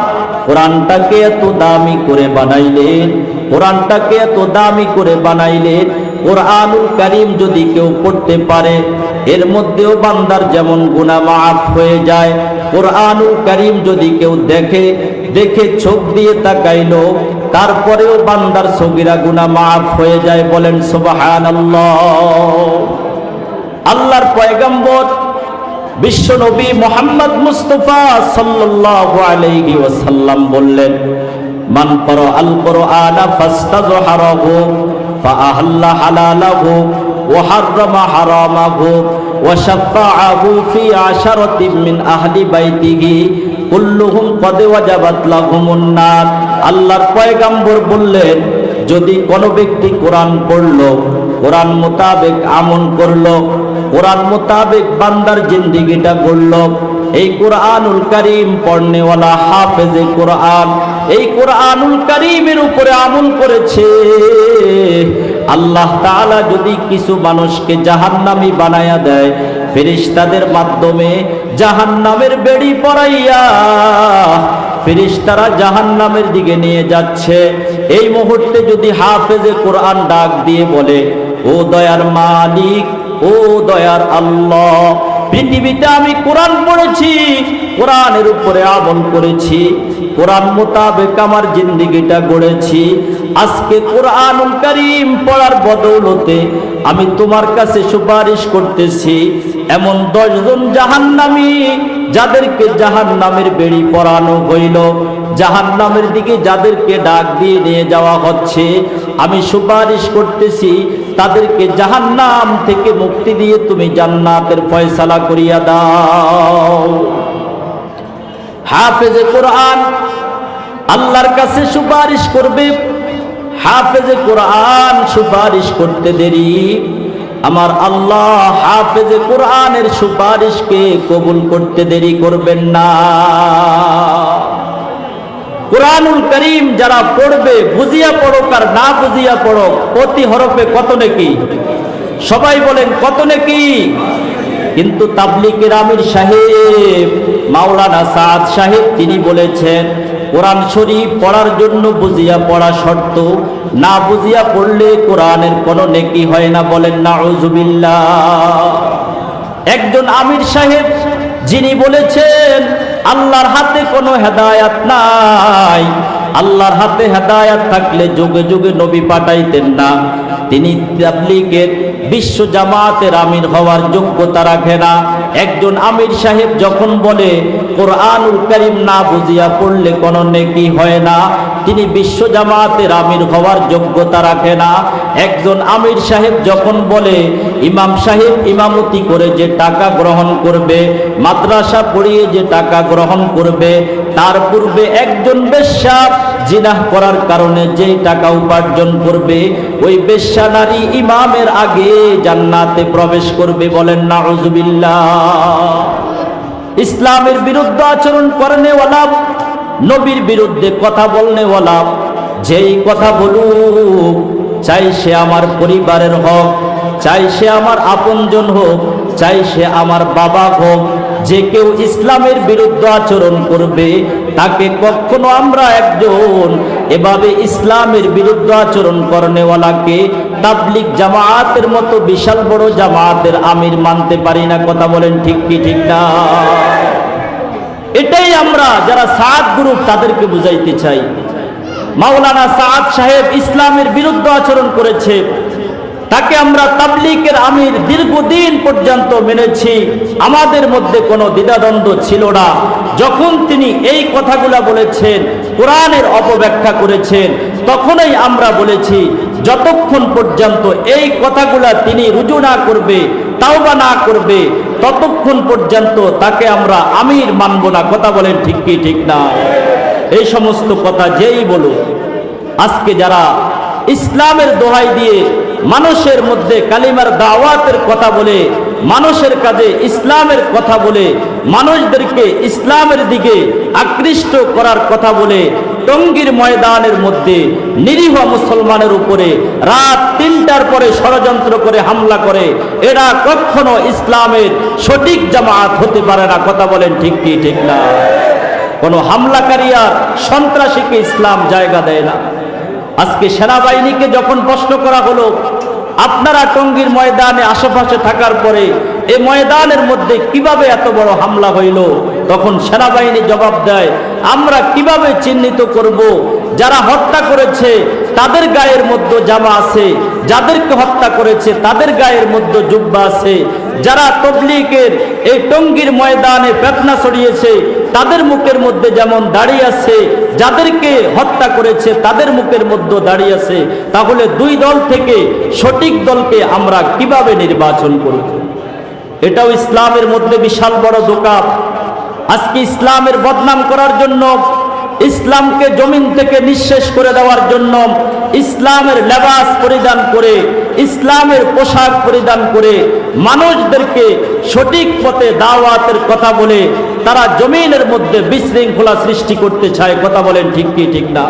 কোরআনটাকে এত দামি করে বানাইলেন, কোরআনটাকে এত দামি করে বানাইলেন, কোরআনুল কারীম যদি কেউ পড়তে পারে এর মধ্যেও বান্দার যেমন গুনাহ মাফ হয়ে যায়, কোরআনুল কারীম যদি কেউ দেখে চোখ দিয়ে তাকাইলো তারপরেও বান্দার সগীরা গুনাহ মাফ হয়ে যায়। বলেন সুবহানাল্লাহ। আল্লাহর পয়গম্বর বিশ্ব নবী মুহাম্মদ মুস্তাফা সাল্লাল্লাহু আলাইহি ওয়াসাল্লাম বললেন, মান ক্বারাআল কুরআনা ফাস্তাযহারাহু ফাআহাল্লা হালালাহু ওয়া হাররামা হারামাহু ওয়া শাফাআহু ফি আশারাতিন মিন আহলি বাইতিহি কুল্লুহুম ক্বাদ ওয়াজাবাত লাহুমুন নার। আল্লাহর পয়গম্বর বললেন, যদি কোনো ব্যক্তি কোরআন পড়লো, কোরআন মোতাবেক আমল করলো, কোরআন মোতাবেক বান্দার জিন্দেগিটা গড়লো, এই কোরআনুল কারীম পড়নেওয়ালা হাফেজে কোরআন এই কোরআনুল কারীমের উপরে আমল করেছে, আল্লাহ তাআলা যদি কিছু মানুষকে জাহান্নামী বানায়া দেয়, ফেরেশতাদের মাধ্যমে জাহান্নামের বেড়ি পরাইয়া ফেরেশতারা জাহান্নামের দিকে নিয়ে যাচ্ছে, এই মুহূর্তে যদি হাফেজে কোরআন ডাক দিয়ে বলে, ও দয়ার মালিক, ও দয়ার আল্লাহ, পৃথিবীতে আমি কোরআন পড়েছি, কোরআনের উপরে আমল করেছি, কোরআন মোতাবেক আমার জিন্দেগিটা গড়েছি, আজকে কোরআনুল কারীম পড়ার বদৌলতে আমি তোমার কাছে সুপারিশ করতেছি এমন 10 জন জাহান্নামী যাদেরকে জাহান্নামের বেড়ি পরানো হইল, জাহান্নামের দিকে যাদেরকে ডাক দিয়ে নিয়ে যাওয়া হচ্ছে, আমি সুপারিশ করতেছি তাদেরকে জাহান্নাম থেকে মুক্তি দিয়ে তুমি জান্নাতের ফয়সালা করিয়া দাও। হাফেজে কোরআন আল্লাহর কাছে সুপারিশ করবে, হাফেজে কোরআন সুপারিশ করতে দেরি, আমার আল্লাহ হাফেজে কোরআনের সুপারিশকে কবুল করতে দেরি করবেন না। কোরআনুল কারীম যারা পড়বে, বুঝিয়া পড়ুক আর না বুঝিয়া পড়ুক, প্রতি হরফে কত নেকি? সবাই বলেন কত নেকি? কিন্তু তাবলীগের আমির সাহেব মাওলানা সাদ সাহেব তিনি বলেছেন, কোরআন শরীফ পড়ার জন্য বুঝিয়া পড়া শর্ত, না বুঝিয়া পড়লে কোরআনের কোনো নেকি হয় না। বলেন নাউযুবিল্লাহ। একজন আমির সাহেব যিনি বলেছেন আল্লাহর হাতে কোনো হেদায়াত নাই, আল্লাহর হাতে হেদায়াত থাকলে যুগে যুগে নবী পাঠাইতেন না। তিনি তাবলীগের বিশ্ব জামাতের আমির হওয়ার যোগ্যতা রাখে না। একজন আমির সাহেব যখন বলে কোরআনুল কারীম না বুঝিয়া পড়লে কোনো নেকি হয় না, তিনি বিশ্ব জামাতের আমির হওয়ার যোগ্যতা রাখে না। একজন আমির সাহেব যখন বলে ইমাম সাহেব ইমামতি করে যে টাকা গ্রহণ করবে, মাদ্রাসা পড়িয়ে যে টাকা গ্রহণ করবে, তার পূর্বে একজন বেশ্যা জিনাহ করার কারণে যেই টাকা উপার্জন করবে, ওই বেশ্যা নারী ইমামের আগে জান্নাতে প্রবেশ করবে। বলেন নাউযুবিল্লাহ। ইসলামের বিরুদ্ধে আচরণ করনেওয়ালা, নবীর বিরুদ্ধে কথা বলনেওয়ালা, যেই কথা বলুক, চাই সে আমার পরিবারের হোক, চাই সে আমার আপনজন হোক, চাই সে আমার বাবা হোক, যে কেউ ইসলামের বিরুদ্ধে আচরণ করবে তাকে কখনো আমরা একজন এভাবে ইসলামের বিরুদ্ধে আচরণ করনেওয়ালাকে তাবলীগ জামাতের মতো বিশাল বড় জামাতের আমির মানতে পারি না। কথা বলেন ঠিক কি ঠিক না? এটাই আমরা যারা সাদ গ্রুপ তাদেরকে বুঝাইতে চাই। মাওলানা সাদ সাহেব ইসলামের বিরুদ্ধে আচরণ করেছে, তাকে আমরা তাবলীগের আমির দীর্ঘদিন পর্যন্ত মেনেছি, আমাদের মধ্যে কোনো দ্বিধাদ্বন্দ্ব ছিল না। যখন তিনি এই কথাগুলা বলেছেন, কোরআনের অপব্যাখ্যা করেছেন, তখনই আমরা বলেছি যতক্ষণ পর্যন্ত এই কথাগুলা তিনি রুজু না করবে, তাওবা না করবে, ততক্ষণ পর্যন্ত তাকে আমরা আমির মানব না। কথা বলেন ঠিক কি ঠিক না? এই সমস্ত কথা যেই বলুক, আজকে যারা ইসলামের দোহাই দিয়ে মানুষের মধ্যে কালিমার দাওয়াতের কথা বলে, মানুষের কাজে ইসলামের কথা বলে, মানুষদেরকে ইসলামের দিকে আকৃষ্ট করার কথা বলে, টঙ্গীর ময়দানের মধ্যে নিরীহ মুসলমানের উপরে রাত 3টার পরে ষড়যন্ত্র করে হামলা করে, এরা কখনো ইসলামের সঠিক জামাত হতে পারে না। কথা বলেন ঠিক কি ঠিক না? কোনো হামলাকারী আর সন্ত্রাসীকে ইসলাম জায়গা দেয় না। আজকে সেনাবাহিনীকে যখন প্রশ্ন করা হলো, আপনারা টঙ্গীর ময়দানে আশেপাশে থাকার পরে এই ময়দানের মধ্যে কিভাবে এত বড় হামলা হইল, তখন সেনাবাহিনী জবাব দেয়, আমরা কিভাবে চিহ্নিত করব? যারা হত্যা করেছে তাদের গায়ের মধ্যে জামা আছে, যাদেরকে হত্যা করেছে তাদের গায়ের মধ্যে জুব্বা আছে, যারা তবলীগের এই টঙ্গীর ময়দানে ফিতনা ছড়িয়েছে তাদের মুখের মধ্যে যেমন দাড়ি আছে, যাদেরকে হত্যা করেছে তাদের মুখের মধ্যে দাড়ি আছে। তাহলে দুই দল থেকে সঠিক দলকে আমরা কিভাবে নির্বাচন করব? এটাও ইসলামের মধ্যে বিশাল বড় ধোঁকা। আজকে ইসলামের বদনাম করার জন্য, ইসলামকে জমিন থেকে নিঃশেষ করে দেওয়ার জন্য, ইসলামের লেবাস পরিধান করে, ইসলামের পোশাক পরিধান করে মানুষদেরকে সঠিক পথে দাওয়াতের কথা বলে তারা জমিনের মধ্যে বিশৃঙ্খলা সৃষ্টি করতে চায়। কথা বলেন ঠিক কি ঠিক না?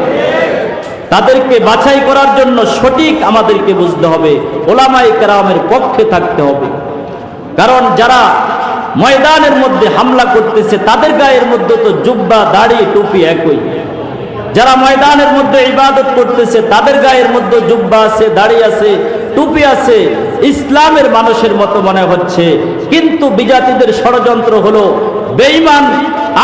তাদেরকে বাছাই করার জন্য সঠিক আমাদেরকে বুঝতে হবে, ওলামায়ে কেরামের পক্ষে থাকতে হবে। কারণ যারা ময়দানের মধ্যে হামলা করতেছে তাদের গায়ের মধ্যে তো জুব্বা, দাড়ি, টুপি একই। যারা ময়দানের মধ্যে ইবাদত করতেছে তাদের গায়ের মধ্যে জুব্বা আছে, দাড়ি আছে, টুপি আছে, ইসলামের মানুষের মতো মনে হচ্ছে। কিন্তু বিজাতিদের ষড়যন্ত্র হলো বেঈমান।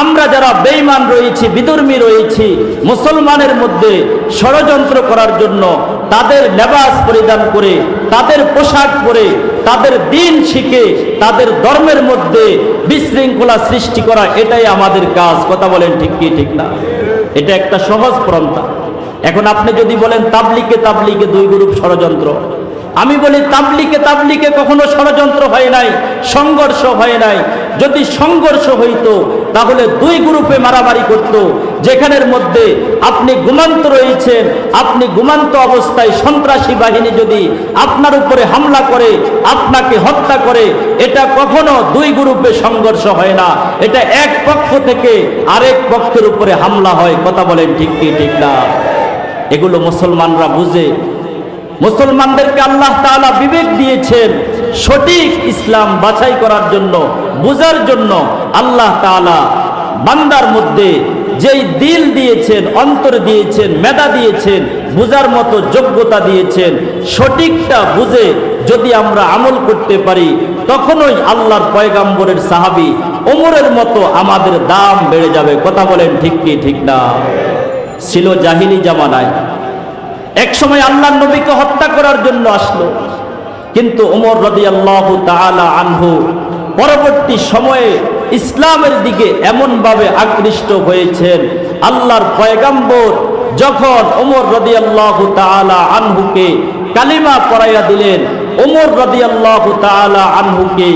আমরা যারা বেঈমান রয়েছি, বিধর্মী রয়েছি, মুসলমানের মধ্যে ষড়যন্ত্র করার জন্য তাদের লেবাস পরিধান করে, তাদের পোশাক পরে, তাদের দিন শিখে, তাদের ধর্মের মধ্যে বিশৃঙ্খলা সৃষ্টি করা, এটাই আমাদের কাজ। কথা বলেন ঠিক কি ঠিক না? এটা একটা সহজ পন্থা। এখন আপনি যদি বলেন তাবলীগে দুই গ্রুপ ষড়যন্ত্র, আমি বলি তাবলীগে কখনো ষড়যন্ত্র হয় নাই, সংঘর্ষ হয় নাই। যদি সংঘর্ষ হইতো তাহলে দুই গ্রুপে মারামারি করত। যেখানের মধ্যে আপনি ঘুমান্ত রয়েছেন, আপনি ঘুমান্ত অবস্থায় সন্ত্রাসী বাহিনী যদি আপনার উপরে হামলা করে, আপনাকে হত্যা করে, এটা কখনো দুই গ্রুপে সংঘর্ষ হয় না, এটা এক পক্ষ থেকে আরেক পক্ষের উপরে হামলা হয়। কথা বলেন ঠিক কি ঠিক না? এগুলো মুসলমানরা বুঝে। মুসলমানদেরকে আল্লাহ তাআলা বিবেক দিয়েছেন সঠিক ইসলাম বাছাই করার জন্য, বুঝার জন্য। আল্লাহ তাআলা বান্দার মধ্যে যেই দিল দিয়েছেন, অন্তর দিয়েছেন, মেধা দিয়েছেন, বুঝার মতো যোগ্যতা দিয়েছেন, সঠিকটা বুঝে যদি আমরা আমল করতে পারি, তখনই আল্লাহর পয়গাম্বরের সাহাবী ওমরের মতো আমাদের দাম বেড়ে যাবে। কথা বলেন ঠিক কি ঠিক না? ছিল জাহিলি জামানায়, এক সময় আল্লাহর নবীকে হত্যা করার জন্য আসলো, কিন্তু ওমর রাদিয়াল্লাহু তাআলা আনহু পরবর্তী সময়ে ইসলামের দিকে এমনভাবে আকৃষ্ট হয়েছেন, আল্লাহর পয়গাম্বর যখন ওমর রাদিয়াল্লাহু তাআলা আনহুকে কালিমা পড়াইয়া দিলেন, ওমর রাদিয়াল্লাহু তাআলা আনহুকে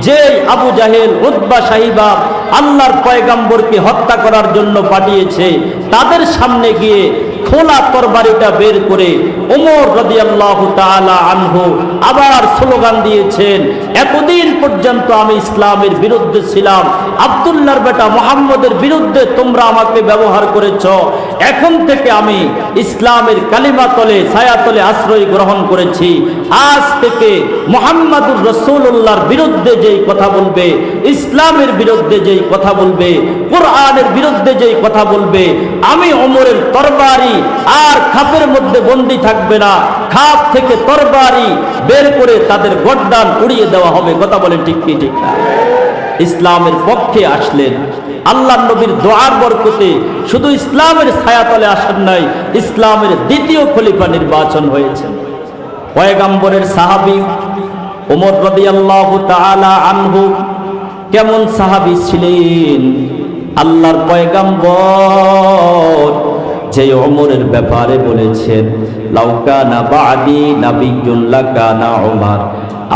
যে আবু জাহেল, উতবা, সাহিবা আল্লাহর পয়গাম্বরকে হত্যা করার জন্য পাঠিয়েছে, তাদের সামনে গিয়ে খোলা তরবারিটা বের করে ওমর রাদিয়াল্লাহু তাআলা আনহু আবার স্লোগান দিয়েছেন, এতদিন পর্যন্ত আমি ইসলামের বিরুদ্ধে ছিলাম, আব্দুল্লাহর বেটা মুহাম্মদের বিরুদ্ধে তোমরা আমাকে ব্যবহার করেছ, এখন থেকে আমি ইসলামের কালিমা তলে, ছায়া তলে আশ্রয় গ্রহণ করেছি। আজ থেকে মুহাম্মাদুর রাসূলুল্লাহর বিরুদ্ধে যেই কথা বলবে, ইসলামের বিরুদ্ধে যেই কথা বলবে, কোরআনের বিরুদ্ধে যেই কথা বলবে, আমি ওমরের তরবারি আর খাপের মধ্যে বন্দী থাকবে না, খাপ থেকে তরবারি বের করে তাদের গর্দান উড়িয়ে দেওয়া হবে। কথা বলেন ঠিক কি ঠিক না? ইসলামের পক্ষে আসলেন। আল্লাহ নবীর দোয়ার বরকতে শুধু ইসলামের ছায়াতলে আসেন নাই, ইসলামের দ্বিতীয় খলিফা নির্বাচন হয়েছে। পয়গাম্বরের সাহাবী ওমর রাদিয়াল্লাহু তাআলা আনহু কেমন সাহাবী ছিলেন? আল্লাহর পয়গাম্বর যে ওমরের ব্যাপারে বলেছেন, লাউকানা বাদি নাবিয়্যুন লাকানা ওমর,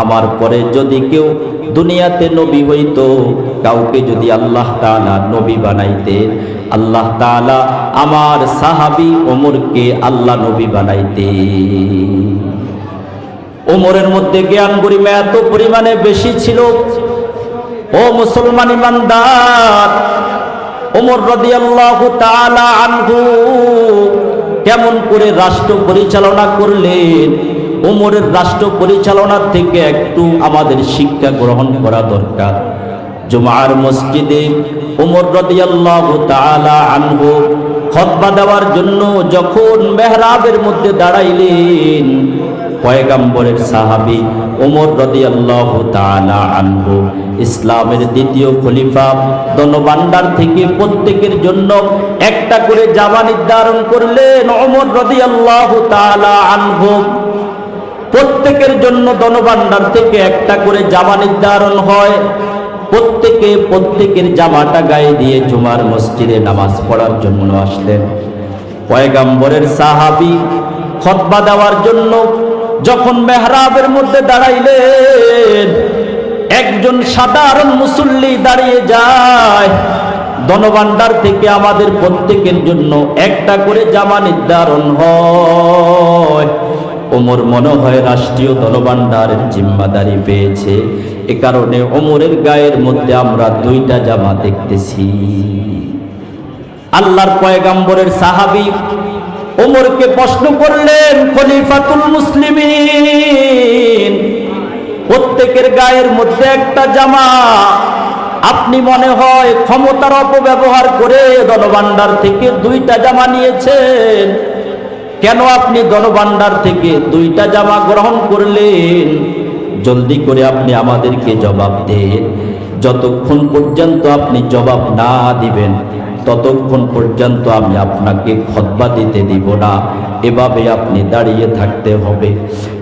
আমার পরে যদি কেউ দুনিয়াতে নবী হইতো, কাউকে যদি আল্লাহ তাআলা নবী বানাইতেন, আল্লাহ তাআলা আমার সাহাবী ওমরকে আল্লাহ নবী বানাইতেন। ওমরের মধ্যে জ্ঞান গরিমা এত পরিমাণে বেশি ছিল। ও মুসলমান ইমানদার, ওমর রাদিয়াল্লাহু তাআলা আনহু কেমন করে রাষ্ট্র পরিচালনা করলেন, ওমরের রাষ্ট্র পরিচালনার থেকে একটু আমাদের শিক্ষা গ্রহণ করা দরকার। জুমার মসজিদে ওমর রাদিয়াল্লাহু তাআলা আনহু খুতবা দেওয়ার জন্য যখন মেহরাবের মধ্যে দাঁড়াইলেন, পয়গাম্বরের সাহাবী ওমর রাদিয়াল্লাহু তাআলা আনহু ইসলামের দ্বিতীয় খলিফা, ধনভাণ্ডার থেকে প্রত্যেকের জন্য একটা করে জামা নির্ধারণ করলেন। ওমর রাদিয়াল্লাহু তাআলা আনহু প্রত্যেকের জন্য ধনভাণ্ডার থেকে একটা করে জামা নির্ধারণ হয়, প্রত্যেকের জামাটা গায়ে দিয়ে জুমার মসজিদে নামাজ পড়ার জন্য আসলেন। পয়গাম্বরের সাহাবী খুতবা দেওয়ার জন্য যখন মেহরাবের মধ্যে দাঁড়াইলেন, একজন সাধারণ মুসল্লি দাঁড়িয়ে যায়, ধনভাণ্ডার থেকে আমাদের প্রত্যেকের জন্য একটা করে জামা নির্ধারণ হয়। ওমর মনে হয় রাষ্ট্রীয় ধনভাণ্ডারের জিম্মাদারি পেয়েছে, এ কারণে ওমরের গায়ের মধ্যে আমরা দুইটা জামা দেখতেছি। আল্লাহর পয়গাম্বরের সাহাবী ওমরকে প্রশ্ন করলেন, খলিফাতুল মুসলিমিন, প্রত্যেকের গায়ের মধ্যে একটা জামা, আপনি মনে হয় ক্ষমতার অপব্যবহার করে ধনভাণ্ডার থেকে দুইটা জামা নিয়েছেন, কেন আপনি ধনভাণ্ডার থেকে দুইটা জামা গ্রহণ করলেন? জলদি করে আপনি আমাদেরকে জবাব দেন। যতক্ষণ পর্যন্ত আপনি জবাব না দিবেন, ততক্ষণ পর্যন্ত আমি আপনাকে খুতবা দিতে দিব না। এভাবে আপনি দাঁড়িয়ে থাকতে হবে।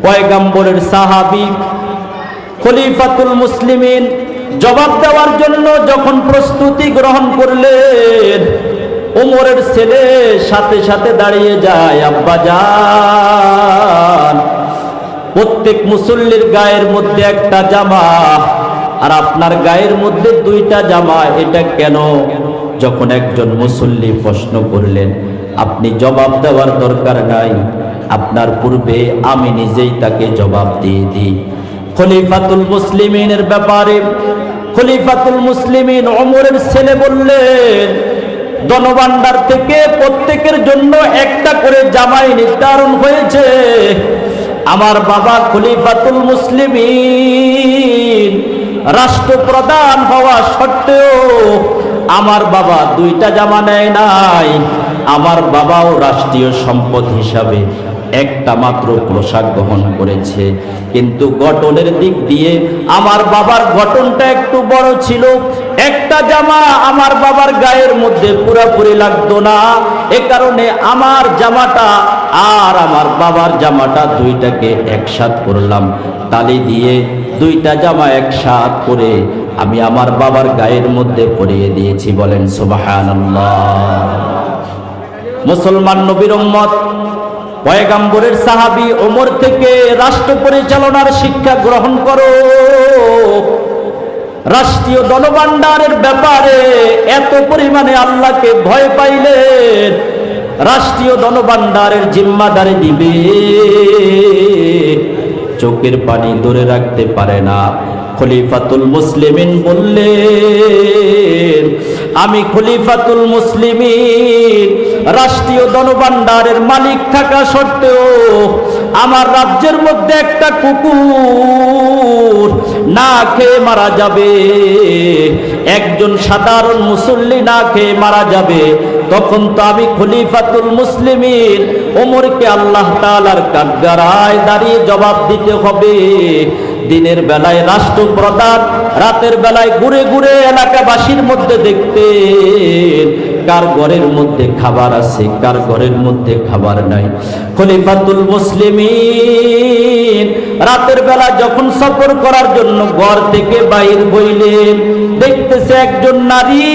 পয়গাম্বরের সাহাবী খলিফাতুল মুসলিমিন জবাব দেওয়ার জন্য যখন প্রস্তুতি গ্রহণ করলেন, ওমরের ছেলে সাথে সাথে দাঁড়িয়ে যায়, আব্বা জান, প্রত্যেক মুসল্লির গায়ের মধ্যে একটা জামা আর আপনার গায়ের মধ্যে দুইটা জামা, এটা কেন? যখন একজন মুসল্লি প্রশ্ন করলেন, আপনি জবাব দেওয়ার দরকার নাই, আপনার পূর্বে আমি নিজেই তাকে জবাব দিয়ে দিই। খলিফাতুল মুসলিমিনের ব্যাপারে খলিফাতুল মুসলিমিন ওমরের ছেলে বললেন, ধনভাণ্ডার থেকে প্রত্যেকের জন্য একটা করে জামাই নির্ধারণ হয়েছে। আমার বাবা খলিফাতুল মুসলিমিন রাষ্ট্রপ্রধান হওয়া সত্ত্বেও আমার বাবা দুইটা জামা নেয় নাই, আমার বাবাও রাষ্ট্রীয় সম্পদ হিসাবে একটা মাত্র পোশাক গ্রহণ করেছে, কিন্তু গঠনের দিক দিয়ে আমার বাবার গঠনটা একটু বড় ছিল। একটা জামা আমার বাবার গায়ের মধ্যে পুরোপুরি লাগতো না, এ কারণে আমার জামাটা আর আমার বাবার জামাটা দুইটাকে একসাথ করলাম, তালি দিয়ে দুইটা জামা একসাথ করে আমি আমার বাবার গায়ের মধ্যে পরিয়ে দিয়েছি। বলেন সুবহানাল্লাহ। মুসলমান নবীর উম্মত পয়গম্বরের সাহাবী ওমর থেকে রাষ্ট্র পরিচালনার শিক্ষা গ্রহণ করো। রাষ্ট্রীয় ধনভাণ্ডারের ব্যাপারে এত পরিমাণে আল্লাহকে ভয় পাইলেন, রাষ্ট্রীয় ধনভাণ্ডারের জিম্মাদারি দিবে, চোখের পানি ধরে রাখতে পারে না। খলিফাতুল মুসলিমিন বললেন, আমি খলিফাতুল মুসলিমিন রাষ্ট্রীয় ধনভাণ্ডারের মালিক থাকা সত্ত্বেও আমার রাজ্যের মধ্যে একটা কুকুর না খেয়ে মারা যাবে, একজন সাধারণ মুসল্লি না খেয়ে মারা যাবে, তখন তো আমি খলিফাতুল মুসলিমিন ওমরকে আল্লাহ তাআলার কাঠগড়ায় দাঁড়িয়ে জবাব দিতে হবে। দিনের বেলায় রাষ্ট্রপ্রধান, রাতের বেলায় ঘুরে ঘুরে এলাকাবাসীর মধ্যে দেখতেন কার ঘরের মধ্যে খাবার আছে, কার ঘরের মধ্যে খাবার নাই। খলিফাতুল মুসলিমিন রাতের বেলা যখন সফর করার জন্য ঘর থেকে বাইর হইলেন, দেখতেছে একজন নারী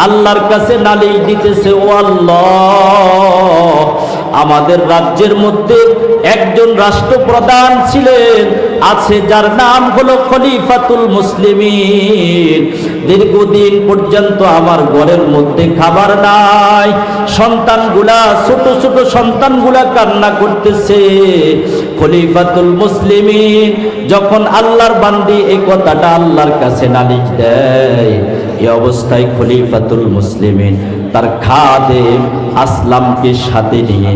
আল্লাহর কাছে নালিশ দিতেছে, ও আল্লাহ, আমাদের রাজ্যের মধ্যে একজন রাষ্ট্রপ্রধান ছিলেন, আছে যার নাম হলো খলিফাতুল মুসলিমিন, দীর্ঘদিন পর্যন্ত আমার ঘরের মধ্যে খাবার নাই, সন্তানগুলা ছোট ছোট সন্তানগুলা কান্না করতেছে। খলিফাতুল মুসলিমিন যখন আল্লাহর বান্দি এই কথাটা আল্লাহর কাছে নালিশ দেয়, এই অবস্থায় খলিফাতুল মুসলিমিন তার খাদেম আসলামকে সাথে নিয়ে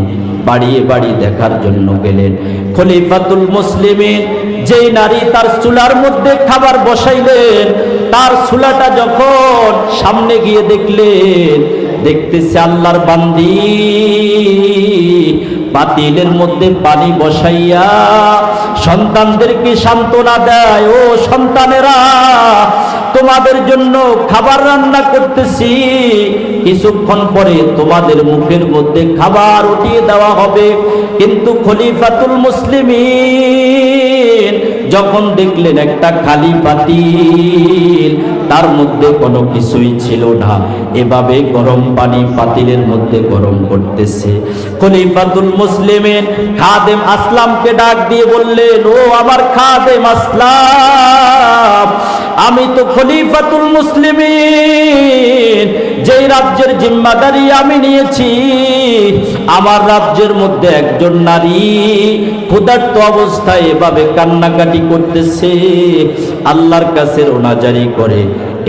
বাড়িয়ে বাড়ি দেখার জন্য গেলেন। খলিফাতুল মুসলিমিন যেই নারী তার চুলার মধ্যে খাবার বসাইলেন, তার চুলাটা যখন সামনে গিয়ে দেখলেন, দেখতেছে আল্লাহর বান্দি পাতিলের মধ্যে পানি বসাইয়া সন্তানদেরকে সান্ত্বনা দেয়, ও সন্তানেরা, তোমাদের জন্য খাবার রান্না করতেছি, কিছুক্ষণ পরে তোমাদের মুখের মধ্যে খাবার উঠিয়ে দেওয়া হবে। কিন্তু খলিফাতুল মুসলিমিন যখন দেখলেন একটা খালি পাতিল, তার মধ্যে কোনো কিছুই ছিল না, এভাবে গরম পানি পাতিলের মধ্যে গরম করতেছে। খলিফাতুল মুসলিমিন খাদেম আসলামকে ডাক দিয়ে বললেন, ও আমার খাদেম আসলাম, আমি তো খলিফাতুল মুসলিমিন, যেই রাজ্যের জিম্মাদারি আমি নিয়েছি, আমার রাজ্যের মধ্যে একজন নারী ক্ষুধার্ত অবস্থায় এভাবে কান্নাকাটি করতেছে, আল্লাহর কাছে রোনাজারি করে।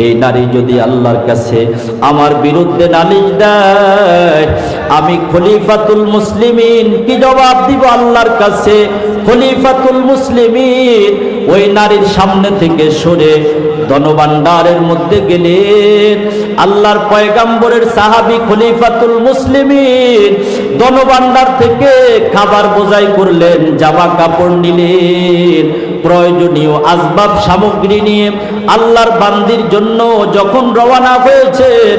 এই নারী যদি আল্লাহর কাছে আমার বিরুদ্ধে নালিশ দেয়, আমি খলিফাতুল মুসলিমিন কি জবাব দিব আল্লাহর কাছে? খলিফাতুল মুসলিমিন ওই নারীর সামনে থেকে সরে ধনভাণ্ডারের মধ্যে গেলেন। আল্লাহর পয়গম্বরের সাহাবী খলিফাতুল মুসলিমিন ধনভাণ্ডার থেকে খাবার বোঝাই করলেন, জামা কাপড় নিলেন, প্রয়োজনীয় আসবাব সামগ্রী নিয়ে আল্লাহর বান্দির জন্য যখন রওনা হয়েছেন,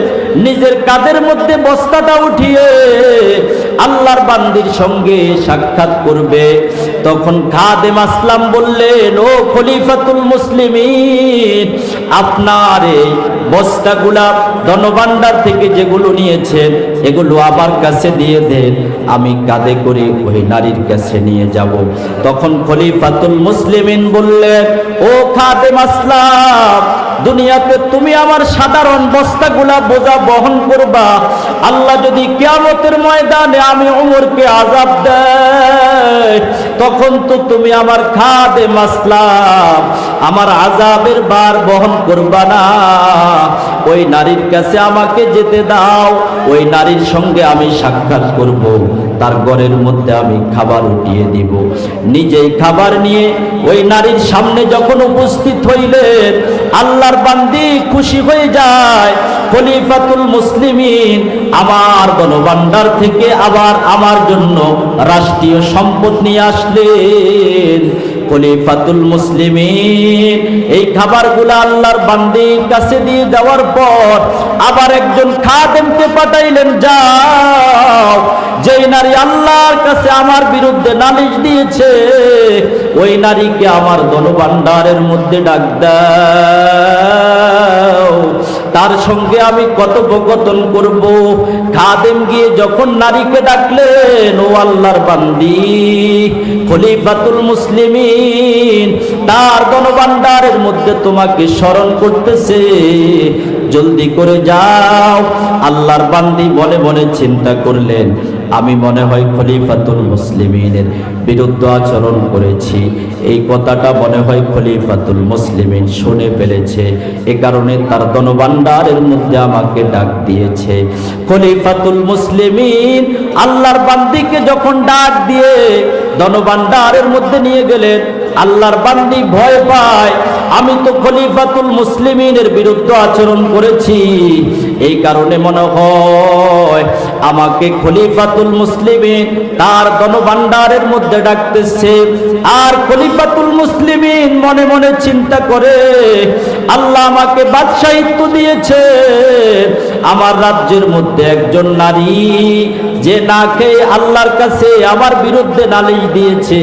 নিজের কাঁধের মধ্যে বস্তাটা উঠিয়ে আল্লাহর বান্দির সঙ্গে সাক্ষাৎ করবে, তখন খাদেম আসলাম বললেন, ও খলিফাতুল মুসলিমিন, আপনার এই বস্তাগুলা ধনভাণ্ডার থেকে যেগুলো নিয়েছেন এগুলো আমার কাছে দিয়ে দেন, আমি কাঁধে করে ওই নারীর কাছে নিয়ে যাব। তখন খলিফাতুল মুসলিমিন বললেন, ও খাদেম আসলাম, দুনিয়াতে তুমি আমার সাধারণ বস্তাগুলা বোঝা বহন করবা, আল্লাহ যদি কিয়ামতের ময়দানে আমি ওমরকে আযাব দেয়, তখন তো তুমি আমার খাদেম আসলাম, আমার আযাবের ভার বহন করবা না। ওই নারীর কাছে আমাকে যেতে দাও, ওই নারীর সঙ্গে আমি সাক্ষাৎ করব, তার ঘরের মধ্যে আমি খাবার উঠিয়ে দিব। নিজেই খাবার নিয়ে ওই নারীর সামনে যখন উপস্থিত হইলেন, আল্লাহর বান্দি খুশি হয়ে যায়। খলিফাতুল মুসলিমিন আমার ধনভাণ্ডার থেকে আবার আমার জন্য রাষ্ট্রীয় সম্পদ নিয়ে আসলেন। খলিফাতুল মুসলিমিন এই খাবারগুলো আল্লাহর বান্দির কাছে দিয়ে দেওয়ার পর আবার একজন খাদেমকে পাঠাইলেন, যাও যেই নারী আল্লাহর কাছে আমার বিরুদ্ধে নালিশ দিয়েছে ওই নারীকে আমার ধনভাণ্ডারের মধ্যে ডাক দাও, তার সঙ্গে আমি কথোপকথন করব। খাদেম গিয়ে যখন নারীকে ডাকলেন, ও আল্লাহর বান্দি খলিফাতুল মুসলিমিন তার ধনভাণ্ডারের মধ্যে তোমাকে স্মরণ করতেছে, জলদি করে যাও। আল্লাহর বান্দি মনে মনে চিন্তা করলেন, আমি মনে হয় খলিফাতুল মুসলিমিনের বিরুদ্ধে আচরণ করেছি, এই কথাটা মনে হয় খলিফাতুল মুসলিমিন শুনে ফেলেছে, এ কারণে তার ধনভাণ্ডারের মধ্যে আমাকে ডাক দিয়েছে। খলিফাতুল মুসলিমিন আল্লাহর বান্দিকে যখন ডাক দিয়ে ধনভাণ্ডারের মধ্যে নিয়ে গেলেন, আল্লাহর বান্দি ভয় পায়, আমি তো খলিফাতুল মুসলিমিনের বিরুদ্ধে আচরণ করেছি, এই কারণে মনে হয় আমাকে খলিফাতুল মুসলিমিন তার ধনভাণ্ডারের মধ্যে ডাকতেছে। আর খলিফাতুল মুসলিমিন মনে মনে চিন্তা করে, আল্লাহ আমাকে বাদশাহিত্ব দিয়েছে, আমার রাজ্যের মধ্যে একজন নারী যে না খেয়ে আল্লাহর কাছে আমার বিরুদ্ধে নালিশ দিয়েছে,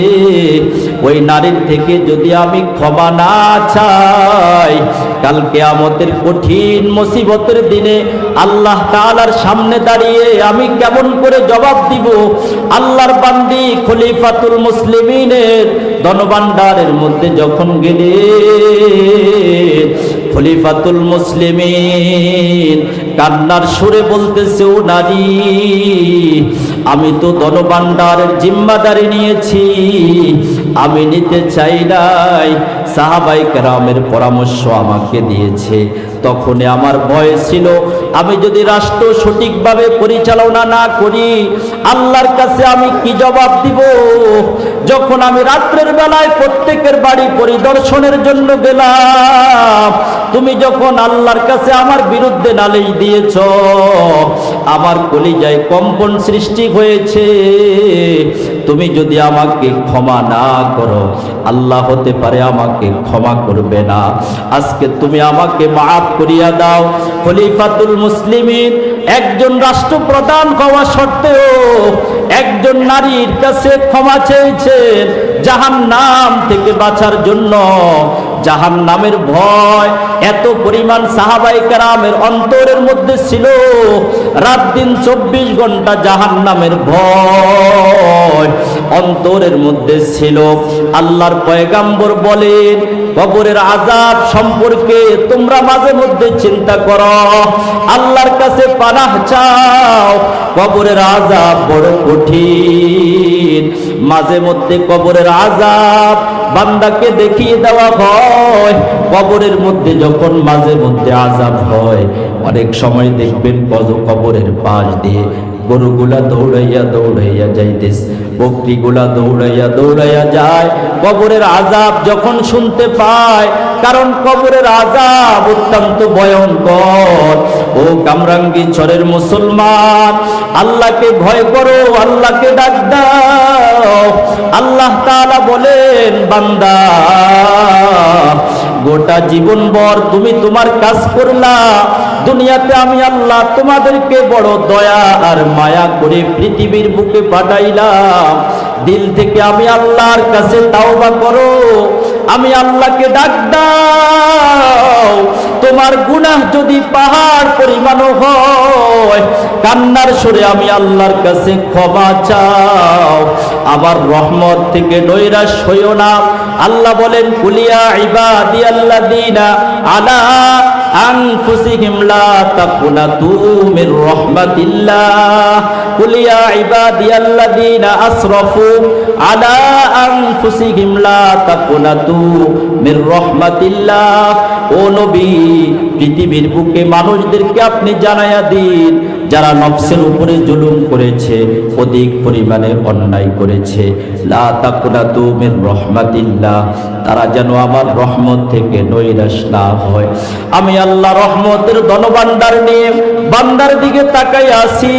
ওই নারীর থেকে যদি আমি ক্ষমা না চাই, কাল কিয়ামতের কঠিন মুসিবতের দিনে আল্লাহ তাআলার সামনে দাঁড়িয়ে আমি কেমন করে জবাব দিব। আল্লাহর বান্দি খলিফাতুল মুসলিমিনের ধনভাণ্ডারের মধ্যে যখন গেলে, খলিফাতুল মুসলিমিন কান্নার সুরে বলতেছে, ও নারী, আমি তো ধনভাণ্ডারের জিম্মাদারি নিয়েছি, আমি নিতে চাই নাই, সাহাবায়ে কেরামের পরামর্শ আমাকে দিয়েছে, তখনই আমার ভয় ছিল আমি যদি রাষ্ট্র সঠিকভাবে পরিচালনা না করি আল্লাহর কাছে আমি কি জবাব দিব। যখন আমি রাত্রের বেলায় প্রত্যেকের বাড়ি পরিদর্শনের জন্য গেলাম, তুমি যখন আল্লাহর কাছে আমার বিরুদ্ধে নালিশ দিয়েছ, আমার কলিজায় কম্পন সৃষ্টি হয়েছে, তুমি যদি আমাকে ক্ষমা না করো আল্লাহ হতে পারে আমাকে ক্ষমা করবে না, আজকে তুমি আমাকে মাফ করিয়া দাও। খলিফাতুল মুসলিমিন একজন রাষ্ট্রপ্রধান হওয়া সত্ত্বেও একজন নারীর কাছে ক্ষমা চেয়েছেন জাহান্নাম থেকে বাঁচার জন্য। জাহান্নামের ভয় এত পরিমাণ সাহাবায়ে কেরামের অন্তরের মধ্যে ছিল, রাত দিন 24 ঘন্টা জাহান্নামের ভয় অন্তরের মধ্যে ছিল। আল্লাহর পয়গাম্বর বলেন, কবরের আযাব সম্পর্কে তোমরা মাঝে মধ্যে চিন্তা করো, আল্লাহর কাছে পানাহ চাও, কবরের আযাব বড় কঠিন। মাঝে মধ্যে কবরের আযাব বান্দাকে দেখিয়ে দেওয়া হয়। কবরের মধ্যে যখন মাঝে মধ্যে আযাব হয়, অনেক সময় দেখবেন কবরের পাশ দিয়ে গরুগুলা দৌড়াইয়া দৌড়াইয়া যাইতেছে, বকরিগুলা দৌড়াইয়া দৌড়াইয়া যায় কবরের আযাব যখন শুনতে পায়, কারণ কবরের আযাব অত্যন্ত ভয়ঙ্কর। ও কামরাঙ্গী চরের মুসলমান, আল্লাহকে ভয় করো, আল্লাহকে ডাক দাও। আল্লাহ তাআলা বলেন, বান্দা গোটা জীবনভর তুমি তোমার কাজ করলা, দুনিয়াতে আমি আল্লাহ তোমাদেরকে বড় দয়া আর মায়া করে পৃথিবীর বুকে পাঠাইলাম। দিল থেকে আমি আল্লাহর কাছে তাওবা করো, আমি আল্লাহকে ডাক দাও। তোমার গুনাহ যদি পাহাড় পরিমাণও হয়, কান্নার সুরে আমি আল্লাহর কাছে ক্ষমা চাও। আবার রহমত থেকে নৈরাশ হইও না। আল্লাহ বলেন, কুলিয়া ইবাদিয়াল্লাযীনা আলা আনফুসিহিম লা তাকুনাতু মির রাহমাতিল্লাহ, কুলিয়া ইবাদিয়াল্লাযীনা আসরাফু আলা আনফুসিহিম লা তাকুনাতু মির রাহমাতিল্লাহ। ও নবী, পৃথিবীর বুকে মানুষদেরকে আপনি জানায়া দিন, যারা নফসের উপরে জুলুম করেছে, অধিক পরিমাণে অন্যায় করেছে, লা তাকনাতু মির রাহমাতিল্লাহ, তারা যেন আমার রহমত থেকে নৈরাশ না হয়। আমি আল্লাহ রহমতের ধনভাণ্ডার নিয়ে বান্দার দিকে তাকাই আছি,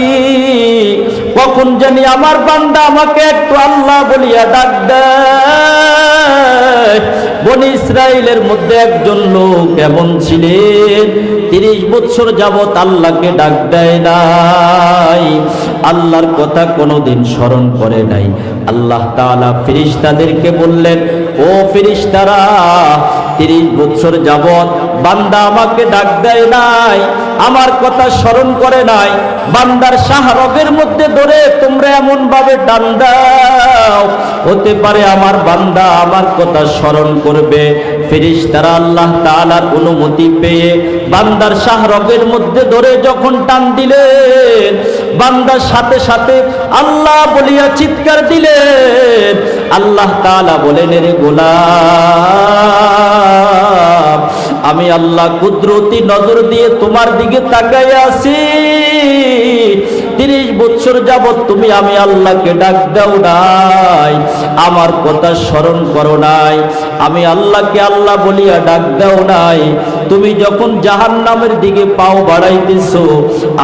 কখন জানি আমার বান্দা আমাকে একটু আল্লাহ বলিয়া ডাক দেয়। বনি ইসরাইলের মধ্যে একজন লোক এমন ছিলেন, 30 বছর যাবত আল্লাহকে ডাক দেয় নাই, আল্লাহর কথা কোনোদিন স্মরণ করে নাই। আল্লাহ তাআলা ফেরেশতাদেরকে বললেন, ও ফেরেশতারা, 30 বছর যাবত বান্দা আমাকে ডাক দেয় নাই, আমার কথা স্মরণ করে নাই, বান্দার শাহরগের মধ্যে ধরে তোমরা এমন ভাবে টান দাও, হতে পারে আমার বান্দা আমার কথা স্মরণ করবে। ফেরেশতারা আল্লাহ তাআলার অনুমতি পেয়ে বান্দার শাহরগের মধ্যে ধরে যখন টান দিলেন, বান্দার সাথে সাথে আল্লাহ বলিয়া চিৎকার দিলেন। আল্লাহ তাআলা বলেন, রে গোলাম, আমি আল্লাহ কুদরতি নজর দিয়ে তোমার দিকে তাকাইয়া আছি, 30 বছর যাবত তুমি আমি আল্লাহকে ডাক দাও নাই, আমার কথা স্মরণ করো নাই, আমি আল্লাহকে আল্লাহ বলিয়া ডাক দাও নাই। তুমি যখন জাহান্নামের দিকে পাও বাড়াইতেছো,